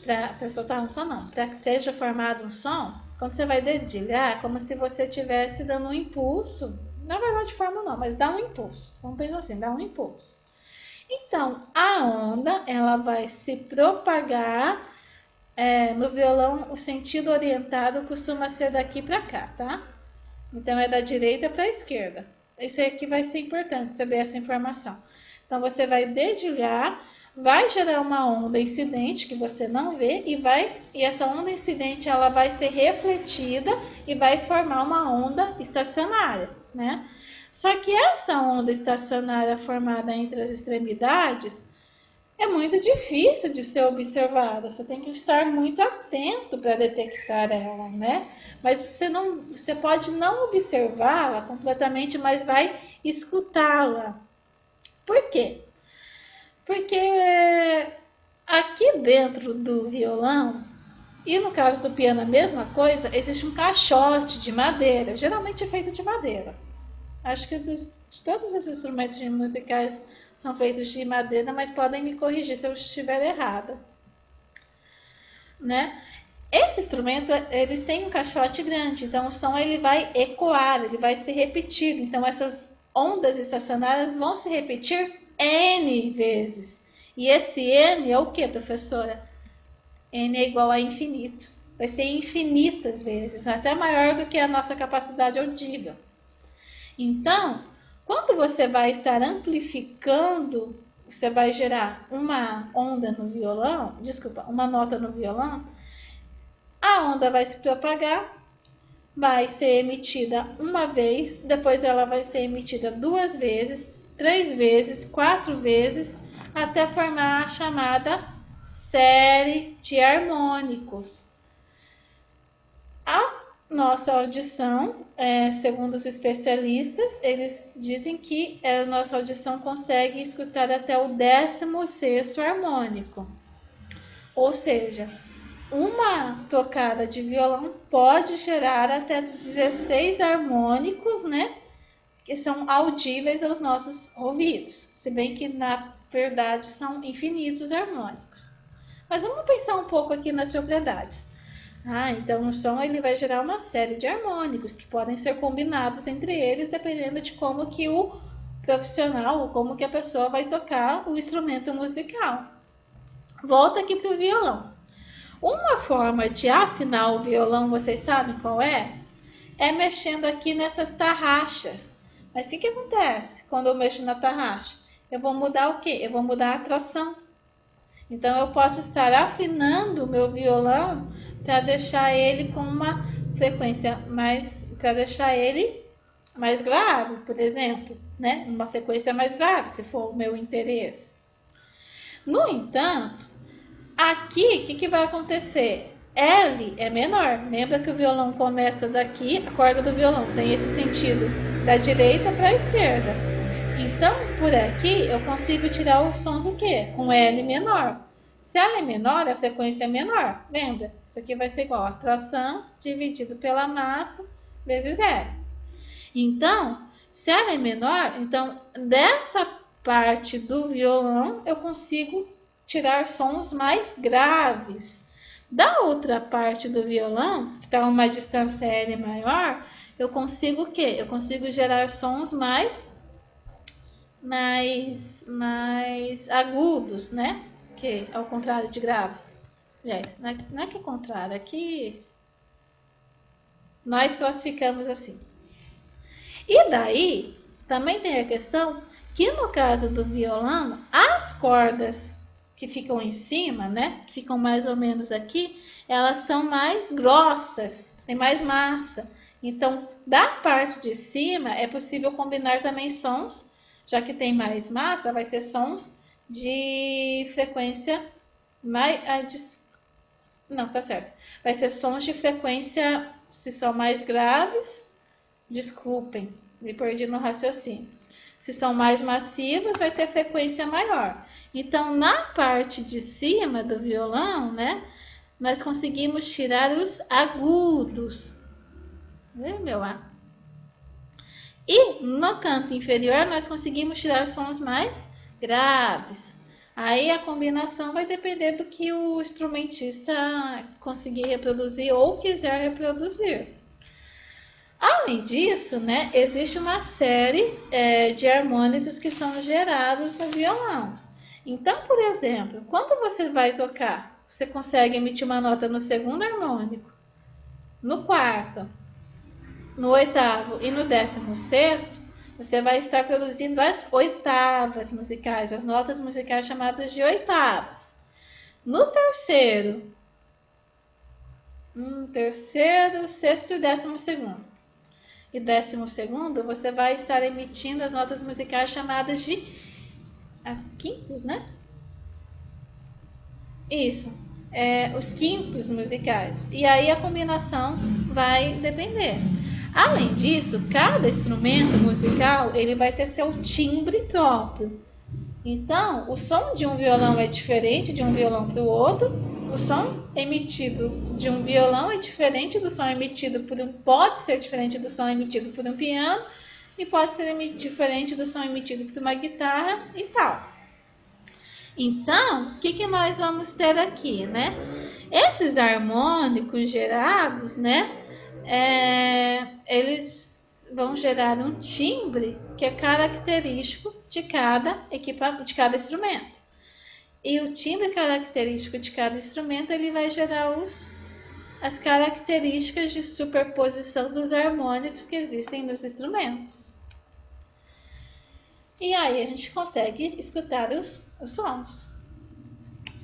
Para soltar um som, não. Para que seja formado um som, quando você vai dedilhar, é como se você estivesse dando um impulso. Na verdade, forma não, mas dá um impulso. Vamos pensar assim, dá um impulso. Então, a onda, ela vai se propagar. No violão, o sentido orientado costuma ser daqui para cá, tá? Então, é da direita para a esquerda. Isso aqui vai ser importante, saber essa informação. Então, você vai dedilhar, vai gerar uma onda incidente que você não vê e essa onda incidente ela vai ser refletida e vai formar uma onda estacionária, né? Só que essa onda estacionária formada entre as extremidades, é muito difícil de ser observada. Você tem que estar muito atento para detectar ela, né? Mas você pode não observá-la completamente, mas vai escutá-la. Por quê? Porque aqui dentro do violão, e no caso do piano a mesma coisa, existe um caixote de madeira, geralmente é feito de madeira. Acho que de todos os instrumentos musicais são feitos de madeira, mas podem me corrigir se eu estiver errada, né? Esse instrumento, eles têm um caixote grande, então o som ele vai ecoar, ele vai se repetir. Então essas ondas estacionárias vão se repetir N vezes. E esse N é o que, professora? N é igual a infinito. Vai ser infinitas vezes, até maior do que a nossa capacidade auditiva. Então, quando você vai estar amplificando, você vai gerar uma onda no violão, desculpa, uma nota no violão, a onda vai se propagar, vai ser emitida uma vez, depois ela vai ser emitida 2 vezes, 3 vezes, 4 vezes, até formar a chamada série de harmônicos. A nossa audição, segundo os especialistas, eles dizem que a nossa audição consegue escutar até o 16º harmônico. Ou seja, uma tocada de violão pode gerar até 16 harmônicos, né? Que são audíveis aos nossos ouvidos. Se bem que, na verdade, são infinitos harmônicos. Mas vamos pensar um pouco aqui nas propriedades. Então o som ele vai gerar uma série de harmônicos que podem ser combinados entre eles, dependendo de como que o profissional ou como que a pessoa vai tocar o instrumento musical. Volta aqui para o violão. Uma forma de afinar o violão, vocês sabem qual é? É mexendo aqui nessas tarraxas. Mas o que acontece quando eu mexo na tarraxa? Eu vou mudar o quê? Eu vou mudar a tração. Então eu posso estar afinando o meu violão para deixar ele com uma frequência para deixar ele mais grave, por exemplo, né? Uma frequência mais grave, se for o meu interesse. No entanto, aqui, o que vai acontecer? L é menor. Lembra que o violão começa daqui, a corda do violão tem esse sentido da direita para a esquerda. Então, por aqui, eu consigo tirar os sons o quê? Com L menor. Se L é menor, a frequência é menor. Lembra? Isso aqui vai ser igual a tração dividido pela massa vezes L. Então, se L é menor, então dessa parte do violão eu consigo tirar sons mais graves. Da outra parte do violão, que está a uma distância L maior, eu consigo o quê? Eu consigo gerar sons mais agudos, né? Que ao contrário de grave. Aliás, não é que é contrário, é que nós classificamos assim. E daí, também tem a questão que no caso do violão, as cordas que ficam em cima, né? Que ficam mais ou menos aqui, elas são mais grossas, tem mais massa. Então, da parte de cima, é possível combinar também sons, já que tem mais massa, vai ser sons de frequência mais... Não, tá certo. Vai ser sons de frequência, se são mais graves, desculpem, me perdi no raciocínio. Se são mais massivos, vai ter frequência maior. Então, na parte de cima do violão, né, nós conseguimos tirar os agudos. Viu, meu ar? E no canto inferior, nós conseguimos tirar sons mais graves. Aí a combinação vai depender do que o instrumentista conseguir reproduzir ou quiser reproduzir. Além disso, né, existe uma série de harmônicos que são gerados no violão. Então, por exemplo, quando você vai tocar, você consegue emitir uma nota no segundo harmônico, no quarto, no oitavo e no 16º, você vai estar produzindo as oitavas musicais, as notas musicais chamadas de oitavas. No terceiro, sexto e 12º. E 12º, você vai estar emitindo as notas musicais chamadas de quintos, né? Isso, os quintos musicais. E aí a combinação vai depender. Além disso, cada instrumento musical ele vai ter seu timbre próprio. Então, o som de um violão é diferente de um violão para o outro. O som emitido de um violão é diferente do som emitido por pode ser diferente do som emitido por um piano e pode ser diferente do som emitido por uma guitarra e tal. Então, o que nós vamos ter aqui, né? Esses harmônicos gerados, né? Eles vão gerar um timbre que é característico de cada instrumento. E o timbre característico de cada instrumento ele vai gerar as características de superposição dos harmônicos que existem nos instrumentos. E aí a gente consegue escutar os sons.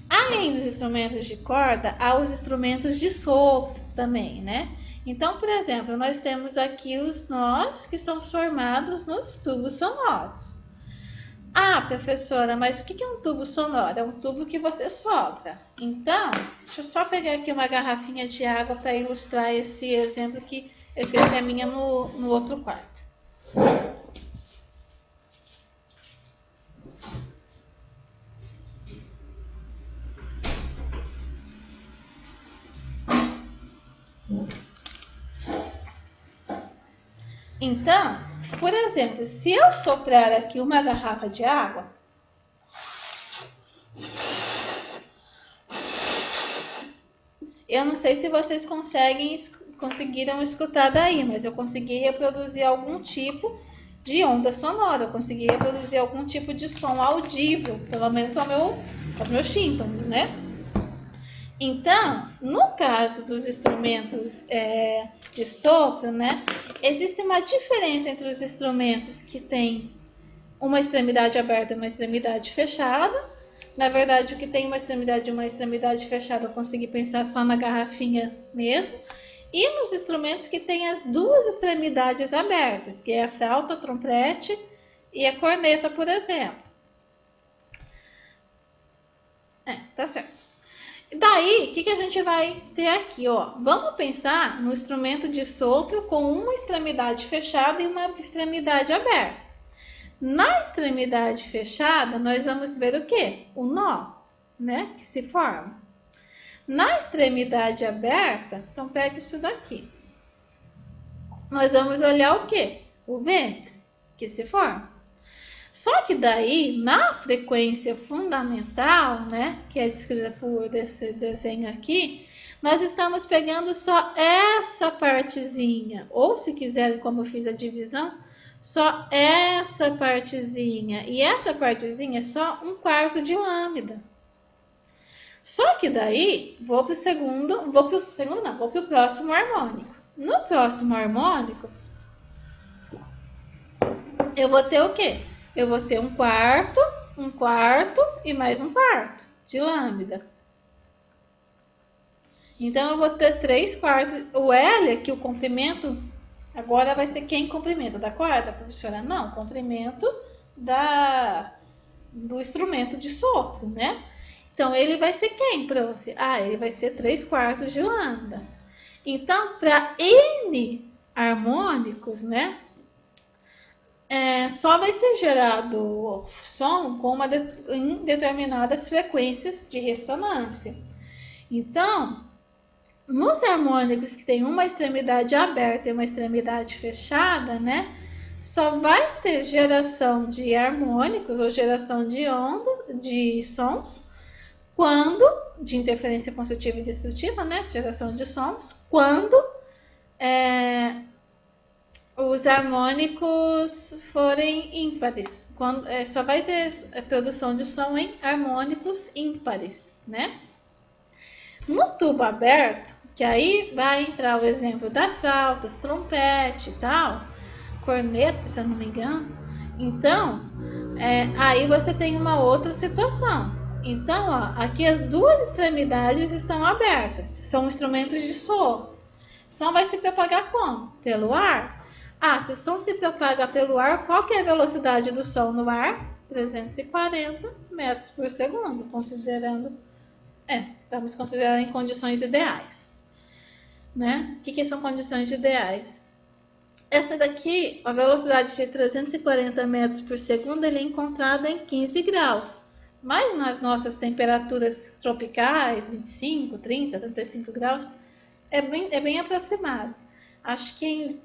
Além dos instrumentos de corda, há os instrumentos de sopro também, né? Então, por exemplo, nós temos aqui os nós que são formados nos tubos sonoros. Ah, professora, mas o que é um tubo sonoro? É um tubo que você sopra. Então, deixa eu só pegar aqui uma garrafinha de água para ilustrar esse exemplo que eu esqueci a minha no outro quarto. Então, por exemplo, se eu soprar aqui uma garrafa de água, eu não sei se vocês conseguiram escutar daí, mas eu consegui reproduzir algum tipo de onda sonora, eu consegui reproduzir algum tipo de som audível, pelo menos aos meus tímpanos, né? Então, no caso dos instrumentos de sopro, né, existe uma diferença entre os instrumentos que têm uma extremidade aberta e uma extremidade fechada. Na verdade, o que tem uma extremidade e uma extremidade fechada, eu consegui pensar só na garrafinha mesmo. E nos instrumentos que têm as duas extremidades abertas, que é a flauta, a trompete e a corneta, por exemplo. Tá certo. Daí, o que a gente vai ter aqui? Ó? Vamos pensar no instrumento de sopro com uma extremidade fechada e uma extremidade aberta. Na extremidade fechada, nós vamos ver o quê? O nó, né? Que se forma. Na extremidade aberta, então pega isso daqui. Nós vamos olhar o quê? O ventre, que se forma. Só que daí, na frequência fundamental, né, que é descrita por esse desenho aqui, nós estamos pegando só essa partezinha, ou se quiserem, como eu fiz a divisão, só essa partezinha. E essa partezinha é só 1/4 de lambda. Só que daí, vou para o próximo harmônico. No próximo harmônico, eu vou ter o quê? Eu vou ter 1/4, 1/4 e mais 1/4 de lambda. Então, eu vou ter 3/4. O L aqui, o comprimento, agora vai ser quem comprimento? Da corda, professora? Não, comprimento do instrumento de sopro, né? Então, ele vai ser quem, prof? Ah, ele vai ser 3/4 de lambda. Então, para N harmônicos, né? Só vai ser gerado som em determinadas frequências de ressonância. Então, nos harmônicos que tem uma extremidade aberta e uma extremidade fechada, né, só vai ter geração de harmônicos ou geração de sons de interferência construtiva e destrutiva, né, geração de sons, quando os harmônicos forem ímpares. Só vai ter produção de som em harmônicos ímpares, né? No tubo aberto, que aí vai entrar o exemplo das flautas, trompete e tal, corneta, se eu não me engano. Então, aí você tem uma outra situação. Então, ó, aqui as duas extremidades estão abertas, são instrumentos de sopro. O som vai se propagar como? Pelo ar. Se o som se propaga pelo ar, qual que é a velocidade do som no ar? 340 metros por segundo, considerando Vamos considerar em condições ideais. Né? O que são condições ideais? Essa daqui, a velocidade de 340 metros por segundo, ele é encontrada em 15 graus. Mas nas nossas temperaturas tropicais, 25, 30, 35 graus, é bem aproximado. Acho que,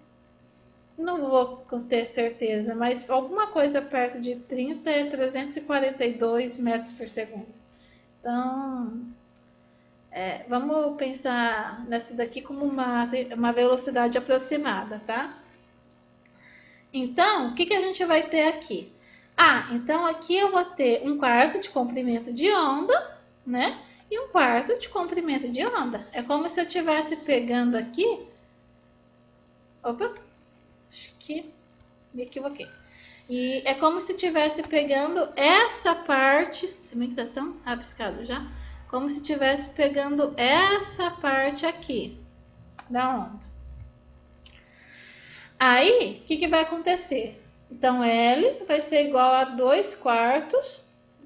não vou ter certeza, mas alguma coisa perto de 30 é 342 metros por segundo. Então, vamos pensar nessa daqui como uma velocidade aproximada, tá? Então, o que a gente vai ter aqui? Então aqui eu vou ter 1/4 de comprimento de onda, né? E 1/4 de comprimento de onda. É como se eu estivesse pegando aqui... Opa! Acho que me equivoquei. E é como se estivesse pegando essa parte... Se bem que está tão rabiscado já. Como se estivesse pegando essa parte aqui da onda. Aí, o que vai acontecer? Então, L vai ser igual a 2/4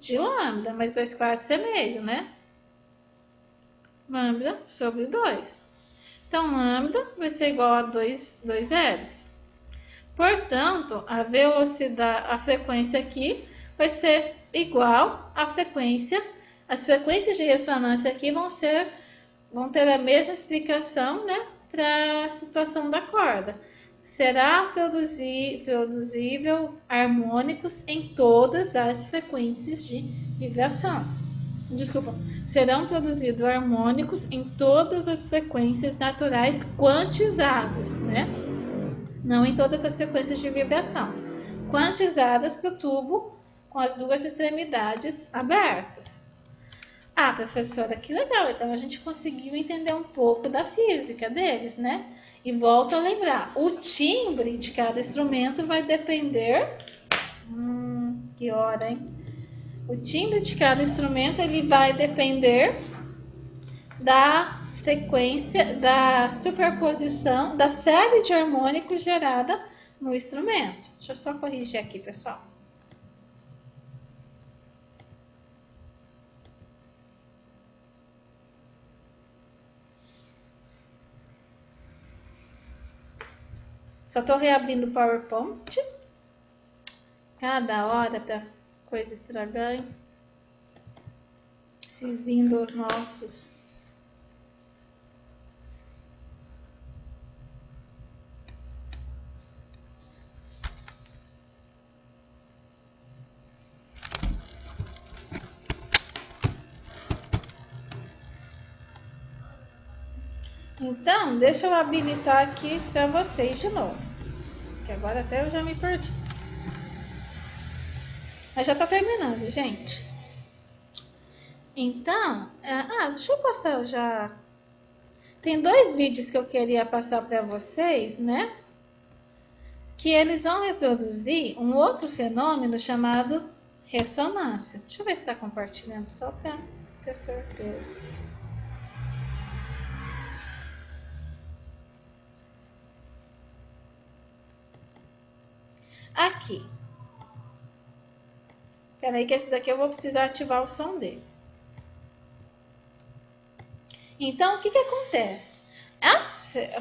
de lambda, mas 2/4 é meio, né? Lambda sobre 2. Então, lambda vai ser igual a 2 L's. Portanto, a frequência aqui vai ser igual à frequência. As frequências de ressonância aqui vão ter a mesma explicação, né, para a situação da corda. Será produzível harmônicos em todas as frequências de vibração. Desculpa, serão produzidos harmônicos em todas as frequências naturais quantizadas, né? Não em todas as frequências de vibração. Quantizadas para o tubo com as duas extremidades abertas. Professora, que legal! Então a gente conseguiu entender um pouco da física deles, né? E volto a lembrar, o timbre de cada instrumento vai depender... que hora, hein? O timbre de cada instrumento ele vai depender da frequência, da superposição, da série de harmônicos gerada no instrumento. Deixa eu só corrigir aqui, pessoal. Só estou reabrindo o PowerPoint. Cada hora para coisa estragar, hein? Cizinho dos nossos. Então, deixa eu habilitar aqui para vocês de novo. Que agora até eu já me perdi. Mas já tá terminando, gente. Então, deixa eu passar já. Tem 2 vídeos que eu queria passar para vocês, né? Que eles vão reproduzir um outro fenômeno chamado ressonância. Deixa eu ver se está compartilhando, só para ter certeza. Aqui. Peraí que esse daqui eu vou precisar ativar o som dele. Então, o que acontece? A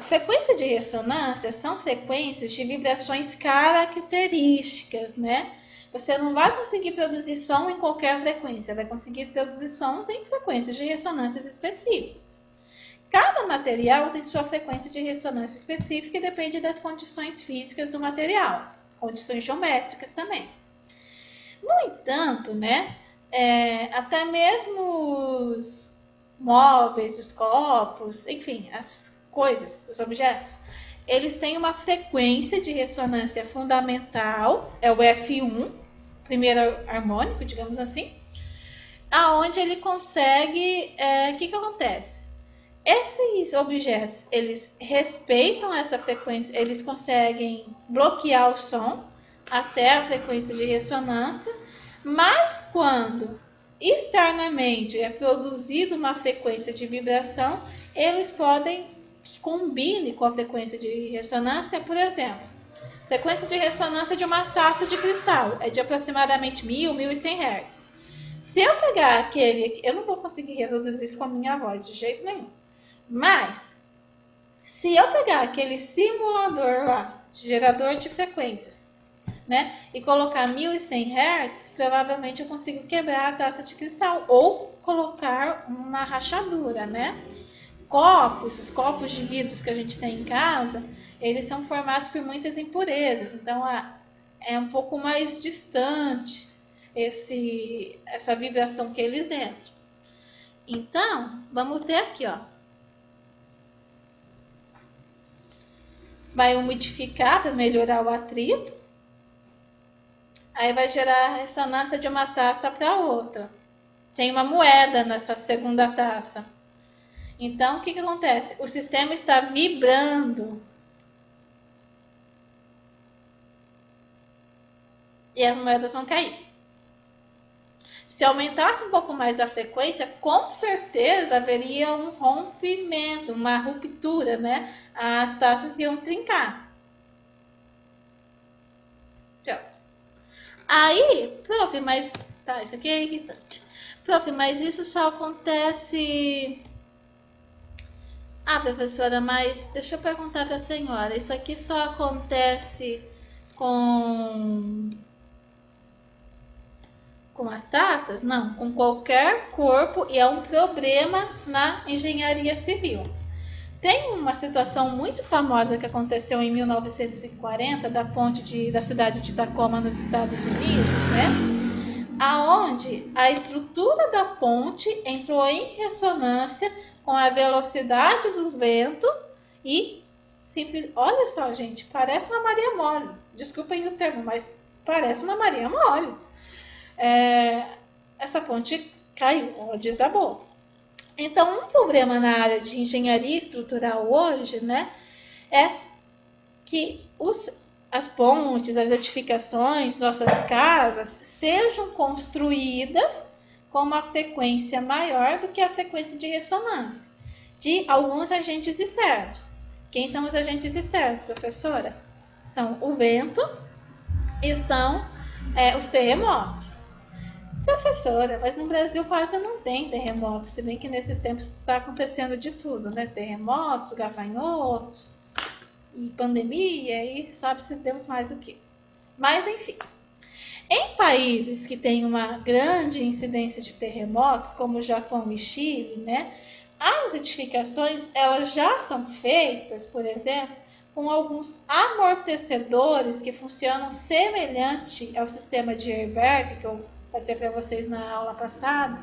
frequência de ressonância são frequências de vibrações características, né? Você não vai conseguir produzir som em qualquer frequência, vai conseguir produzir sons em frequências de ressonâncias específicas. Cada material tem sua frequência de ressonância específica e depende das condições físicas do material, condições geométricas também. No entanto, né, até mesmo os móveis, os copos, enfim, as coisas, os objetos, eles têm uma frequência de ressonância fundamental, é o F1, primeiro harmônico, digamos assim, aonde ele consegue, o que acontece? Esses objetos, eles respeitam essa frequência, eles conseguem bloquear o som até a frequência de ressonância, mas quando externamente é produzida uma frequência de vibração, eles podem que combine com a frequência de ressonância, por exemplo, frequência de ressonância de uma taça de cristal é de aproximadamente 1000, 1100 Hz. Se eu pegar aquele, eu não vou conseguir reproduzir isso com a minha voz de jeito nenhum. Mas, se eu pegar aquele simulador lá, de gerador de frequências, né, e colocar 1100 Hz, provavelmente eu consigo quebrar a taça de cristal ou colocar uma rachadura, né? Os copos de vidros que a gente tem em casa, eles são formados por muitas impurezas, então é um pouco mais distante essa vibração que eles entram. Então, vamos ter aqui, ó. Vai umidificar para melhorar o atrito. Aí vai gerar a ressonância de uma taça para outra. Tem uma moeda nessa segunda taça. Então, o que acontece? O sistema está vibrando. E as moedas vão cair. Se aumentasse um pouco mais a frequência, com certeza haveria um rompimento, uma ruptura, né? As taças iam trincar. Pronto. Aí, prof, mas... Tá, isso aqui é irritante. Prof, mas isso só acontece... Ah, professora, mas deixa eu perguntar para a senhora. Isso aqui só acontece com as taças? Não, com qualquer corpo, e é um problema na engenharia civil. Tem uma situação muito famosa que aconteceu em 1940 da ponte da cidade de Tacoma, nos Estados Unidos, né? Aonde a estrutura da ponte entrou em ressonância com a velocidade dos ventos e simples. Olha só, gente, parece uma Maria Mole. Desculpem o termo, mas parece uma Maria Mole. Essa ponte caiu, ela desabou. Então, um problema na área de engenharia estrutural hoje, né, é que as pontes, as edificações, nossas casas sejam construídas com uma frequência maior do que a frequência de ressonância de alguns agentes externos. Quem são os agentes externos, professora? São o vento e são os terremotos. Professora, mas no Brasil quase não tem terremotos, se bem que nesses tempos está acontecendo de tudo, né? Terremotos, gafanhotos, e pandemia, e sabe-se Deus mais o que. Mas, enfim, em países que têm uma grande incidência de terremotos, como o Japão e Chile, né? As edificações, elas já são feitas, por exemplo, com alguns amortecedores que funcionam semelhante ao sistema de Herberg, que eu passei para vocês na aula passada,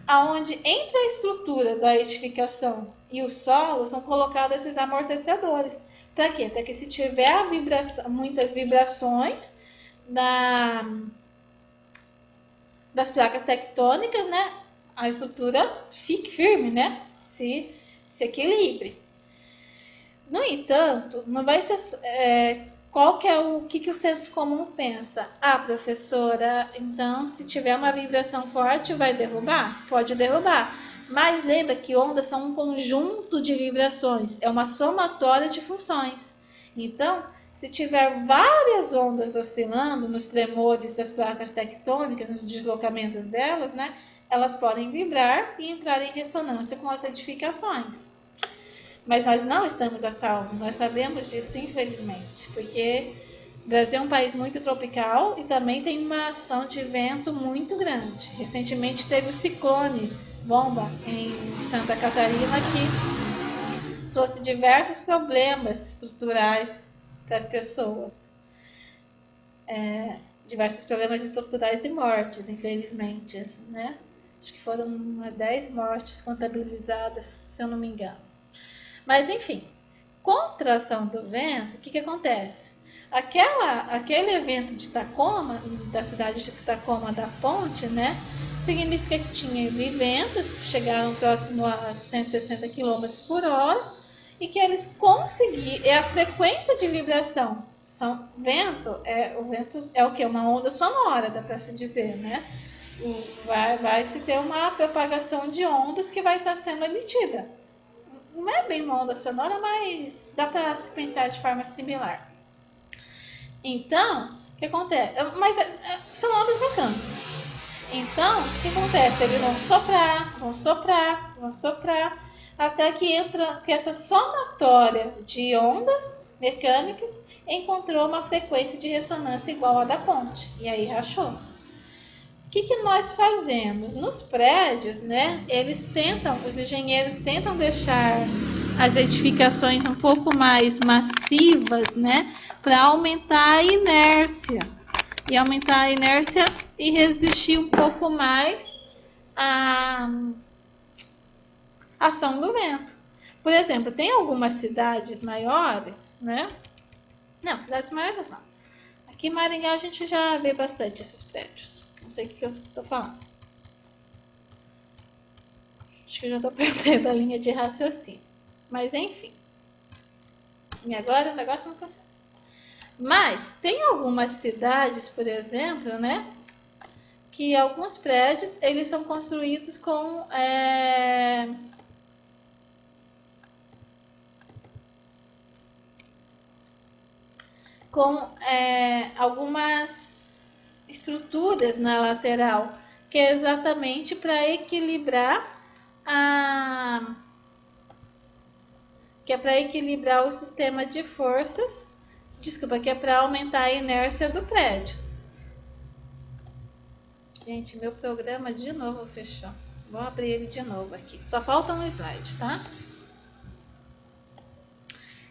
aonde entre a estrutura da edificação e o solo são colocados esses amortecedores. Para quê? Para que se tiver muitas vibrações das placas tectônicas, né, a estrutura fique firme, né, se equilibre. No entanto, não vai ser... o que o senso comum pensa? Ah, professora, então se tiver uma vibração forte, vai derrubar? Pode derrubar. Mas lembra que ondas são um conjunto de vibrações, é uma somatória de funções. Então, se tiver várias ondas oscilando nos tremores das placas tectônicas, nos deslocamentos delas, né, elas podem vibrar e entrar em ressonância com as edificações. Mas nós não estamos a salvo, nós sabemos disso, infelizmente, porque o Brasil é um país muito tropical e também tem uma ação de vento muito grande. Recentemente teve o ciclone bomba em Santa Catarina, que trouxe diversos problemas estruturais para as pessoas. Diversos problemas estruturais e mortes, infelizmente, né? Acho que foram 10 mortes contabilizadas, se eu não me engano. Mas, enfim, contra a ação do vento, o que acontece? Aquele evento de Tacoma, da cidade de Tacoma, da ponte, né, significa que tinha ventos que chegaram próximo a 160 km por hora e que eles conseguiram, a frequência de vibração, o vento é o que? Uma onda sonora, dá para se dizer, né? Vai se ter uma propagação de ondas que vai estar sendo emitida. Não é bem uma onda sonora, mas dá para se pensar de forma similar. Então, o que acontece? Mas são ondas mecânicas. Então, o que acontece? Eles vão soprar, vão soprar, vão soprar, até que entra que essa somatória de ondas mecânicas encontrou uma frequência de ressonância igual à da ponte. E aí rachou. O que nós fazemos? Nos prédios, né? Os engenheiros tentam deixar as edificações um pouco mais massivas, né? Para aumentar a inércia. E aumentar a inércia e resistir um pouco mais à ação do vento. Por exemplo, tem algumas cidades maiores, né? Não, cidades maiores não. Aqui em Maringá a gente já vê bastante esses prédios. Não sei o que eu tô falando. Acho que eu já tô perdendo a linha de raciocínio. Mas enfim. E agora o negócio não funciona. Mas tem algumas cidades, por exemplo, né? Que alguns prédios eles são construídos com algumas estruturas na lateral, que é exatamente para equilibrar o sistema de forças, que é para aumentar a inércia do prédio. Gente, meu programa de novo fechou. Vou abrir ele de novo aqui. Só falta um slide, tá?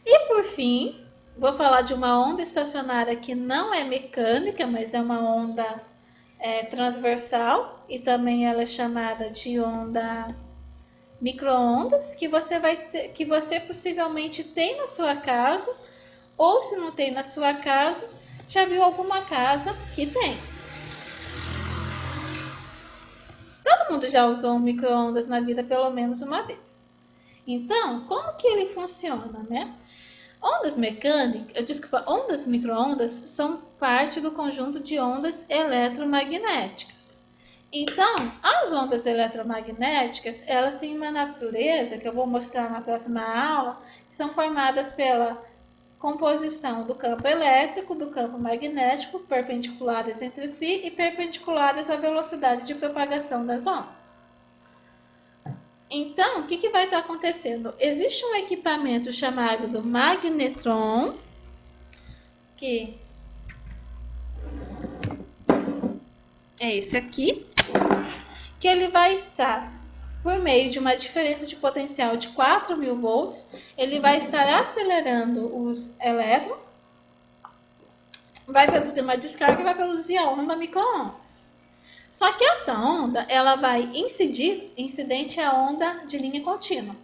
E por fim, vou falar de uma onda estacionária que não é mecânica, mas é uma onda transversal, e também ela é chamada de onda micro-ondas, que você possivelmente tem na sua casa, ou se não tem na sua casa, já viu alguma casa que tem. Todo mundo já usou um micro-ondas na vida pelo menos uma vez. Então, como que ele funciona, né? Ondas micro-ondas são parte do conjunto de ondas eletromagnéticas. Então, as ondas eletromagnéticas, elas têm uma natureza, que eu vou mostrar na próxima aula, que são formadas pela composição do campo elétrico, do campo magnético, perpendiculares entre si e perpendiculares à velocidade de propagação das ondas. Então, o que vai estar acontecendo? Existe um equipamento chamado do magnetron, que é esse aqui, que ele vai estar, por meio de uma diferença de potencial de 4.000 volts, ele vai estar acelerando os elétrons, vai produzir uma descarga e vai produzir a onda micro-ondas. Só que essa onda, ela vai incidir, incidente é a onda de linha contínua.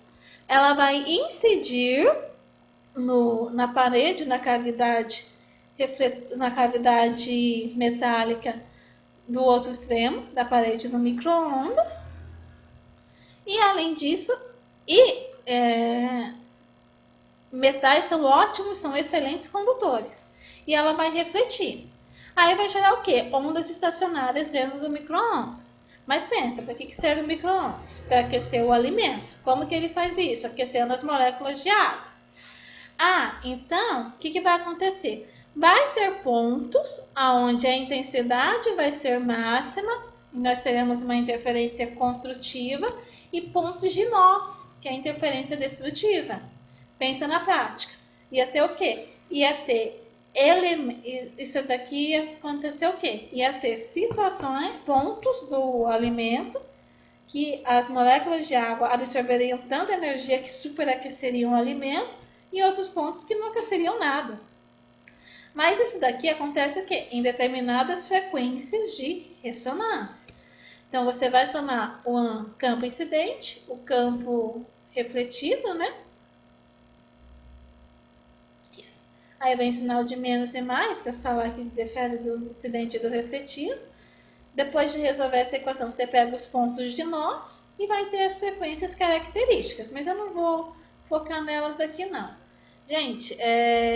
Ela vai incidir na parede, na cavidade metálica do outro extremo da parede do micro-ondas. E além disso, metais são ótimos, são excelentes condutores. E ela vai refletir. Aí vai gerar o quê? Ondas estacionárias dentro do micro-ondas. Mas pensa, para que serve o micro-ondas? Para aquecer o alimento. Como que ele faz isso? Aquecendo as moléculas de água. Então, o que vai acontecer? Vai ter pontos onde a intensidade vai ser máxima, nós teremos uma interferência construtiva, e pontos de nós, que é a interferência destrutiva. Pensa na prática. Ia ter o quê? Ia ter isso daqui ia acontecer o quê? Ia ter situações, pontos do alimento, que as moléculas de água absorveriam tanta energia que superaqueceriam o alimento, e outros pontos que não aqueceriam nada. Mas isso daqui acontece o quê? Em determinadas frequências de ressonância. Então, você vai somar o campo incidente, o campo refletido, né? Isso. Aí vem o sinal de menos e mais, para falar que difere do incidente e do refletido. Depois de resolver essa equação, você pega os pontos de nós e vai ter as frequências características. Mas eu não vou focar nelas aqui, não. Gente,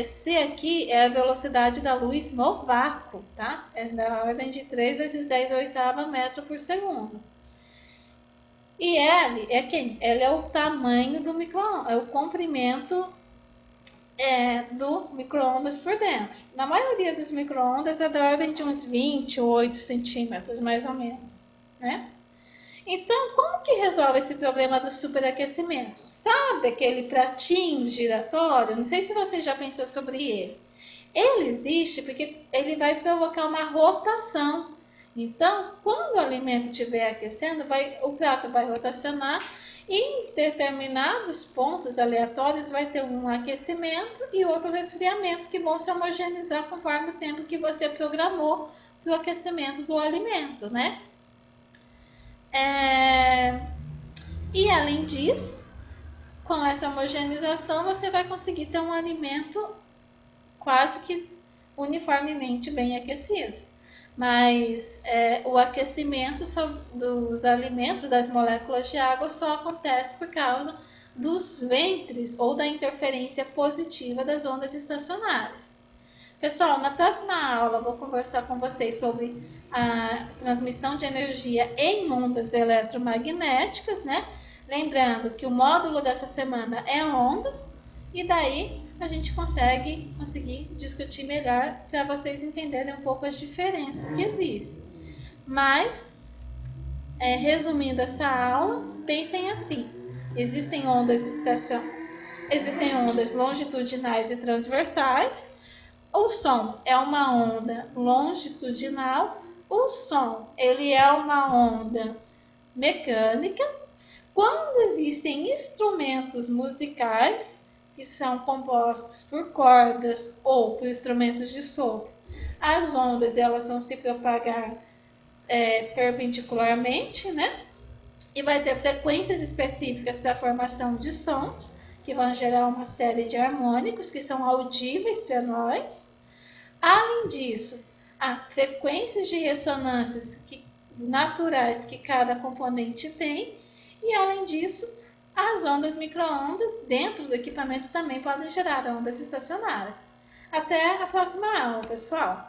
C aqui é a velocidade da luz no vácuo, tá? É da ordem de 3 vezes 10 oitava metro por segundo. E L é quem? L é o tamanho do micro-ondas, é o comprimento do micro-ondas por dentro. Na maioria dos micro-ondas é da ordem de uns 28 centímetros, mais ou menos, né? Então, como que resolve esse problema do superaquecimento? Sabe aquele pratinho giratório? Não sei se você já pensou sobre ele. Ele existe porque ele vai provocar uma rotação. Então, quando o alimento estiver aquecendo, o prato vai rotacionar e em determinados pontos aleatórios vai ter um aquecimento e outro resfriamento que vão se homogeneizar conforme o tempo que você programou para o aquecimento do alimento, né? E além disso, com essa homogeneização, você vai conseguir ter um alimento quase que uniformemente bem aquecido. Mas o aquecimento dos alimentos, das moléculas de água, só acontece por causa dos ventres ou da interferência positiva das ondas estacionárias. Pessoal, na próxima aula eu vou conversar com vocês sobre a transmissão de energia em ondas eletromagnéticas, né? Lembrando que o módulo dessa semana é ondas, e daí a gente conseguir discutir melhor para vocês entenderem um pouco as diferenças que existem. Mas, resumindo essa aula, pensem assim: existem ondas longitudinais e transversais. O som é uma onda longitudinal. O som, ele é uma onda mecânica. Quando existem instrumentos musicais que são compostos por cordas ou por instrumentos de sopro, as ondas elas vão se propagar perpendicularmente, né? E vai ter frequências específicas para a formação de sons, que vão gerar uma série de harmônicos que são audíveis para nós. Além disso, há frequências de ressonâncias naturais que cada componente tem. E além disso, as ondas micro-ondas dentro do equipamento também podem gerar ondas estacionárias. Até a próxima aula, pessoal!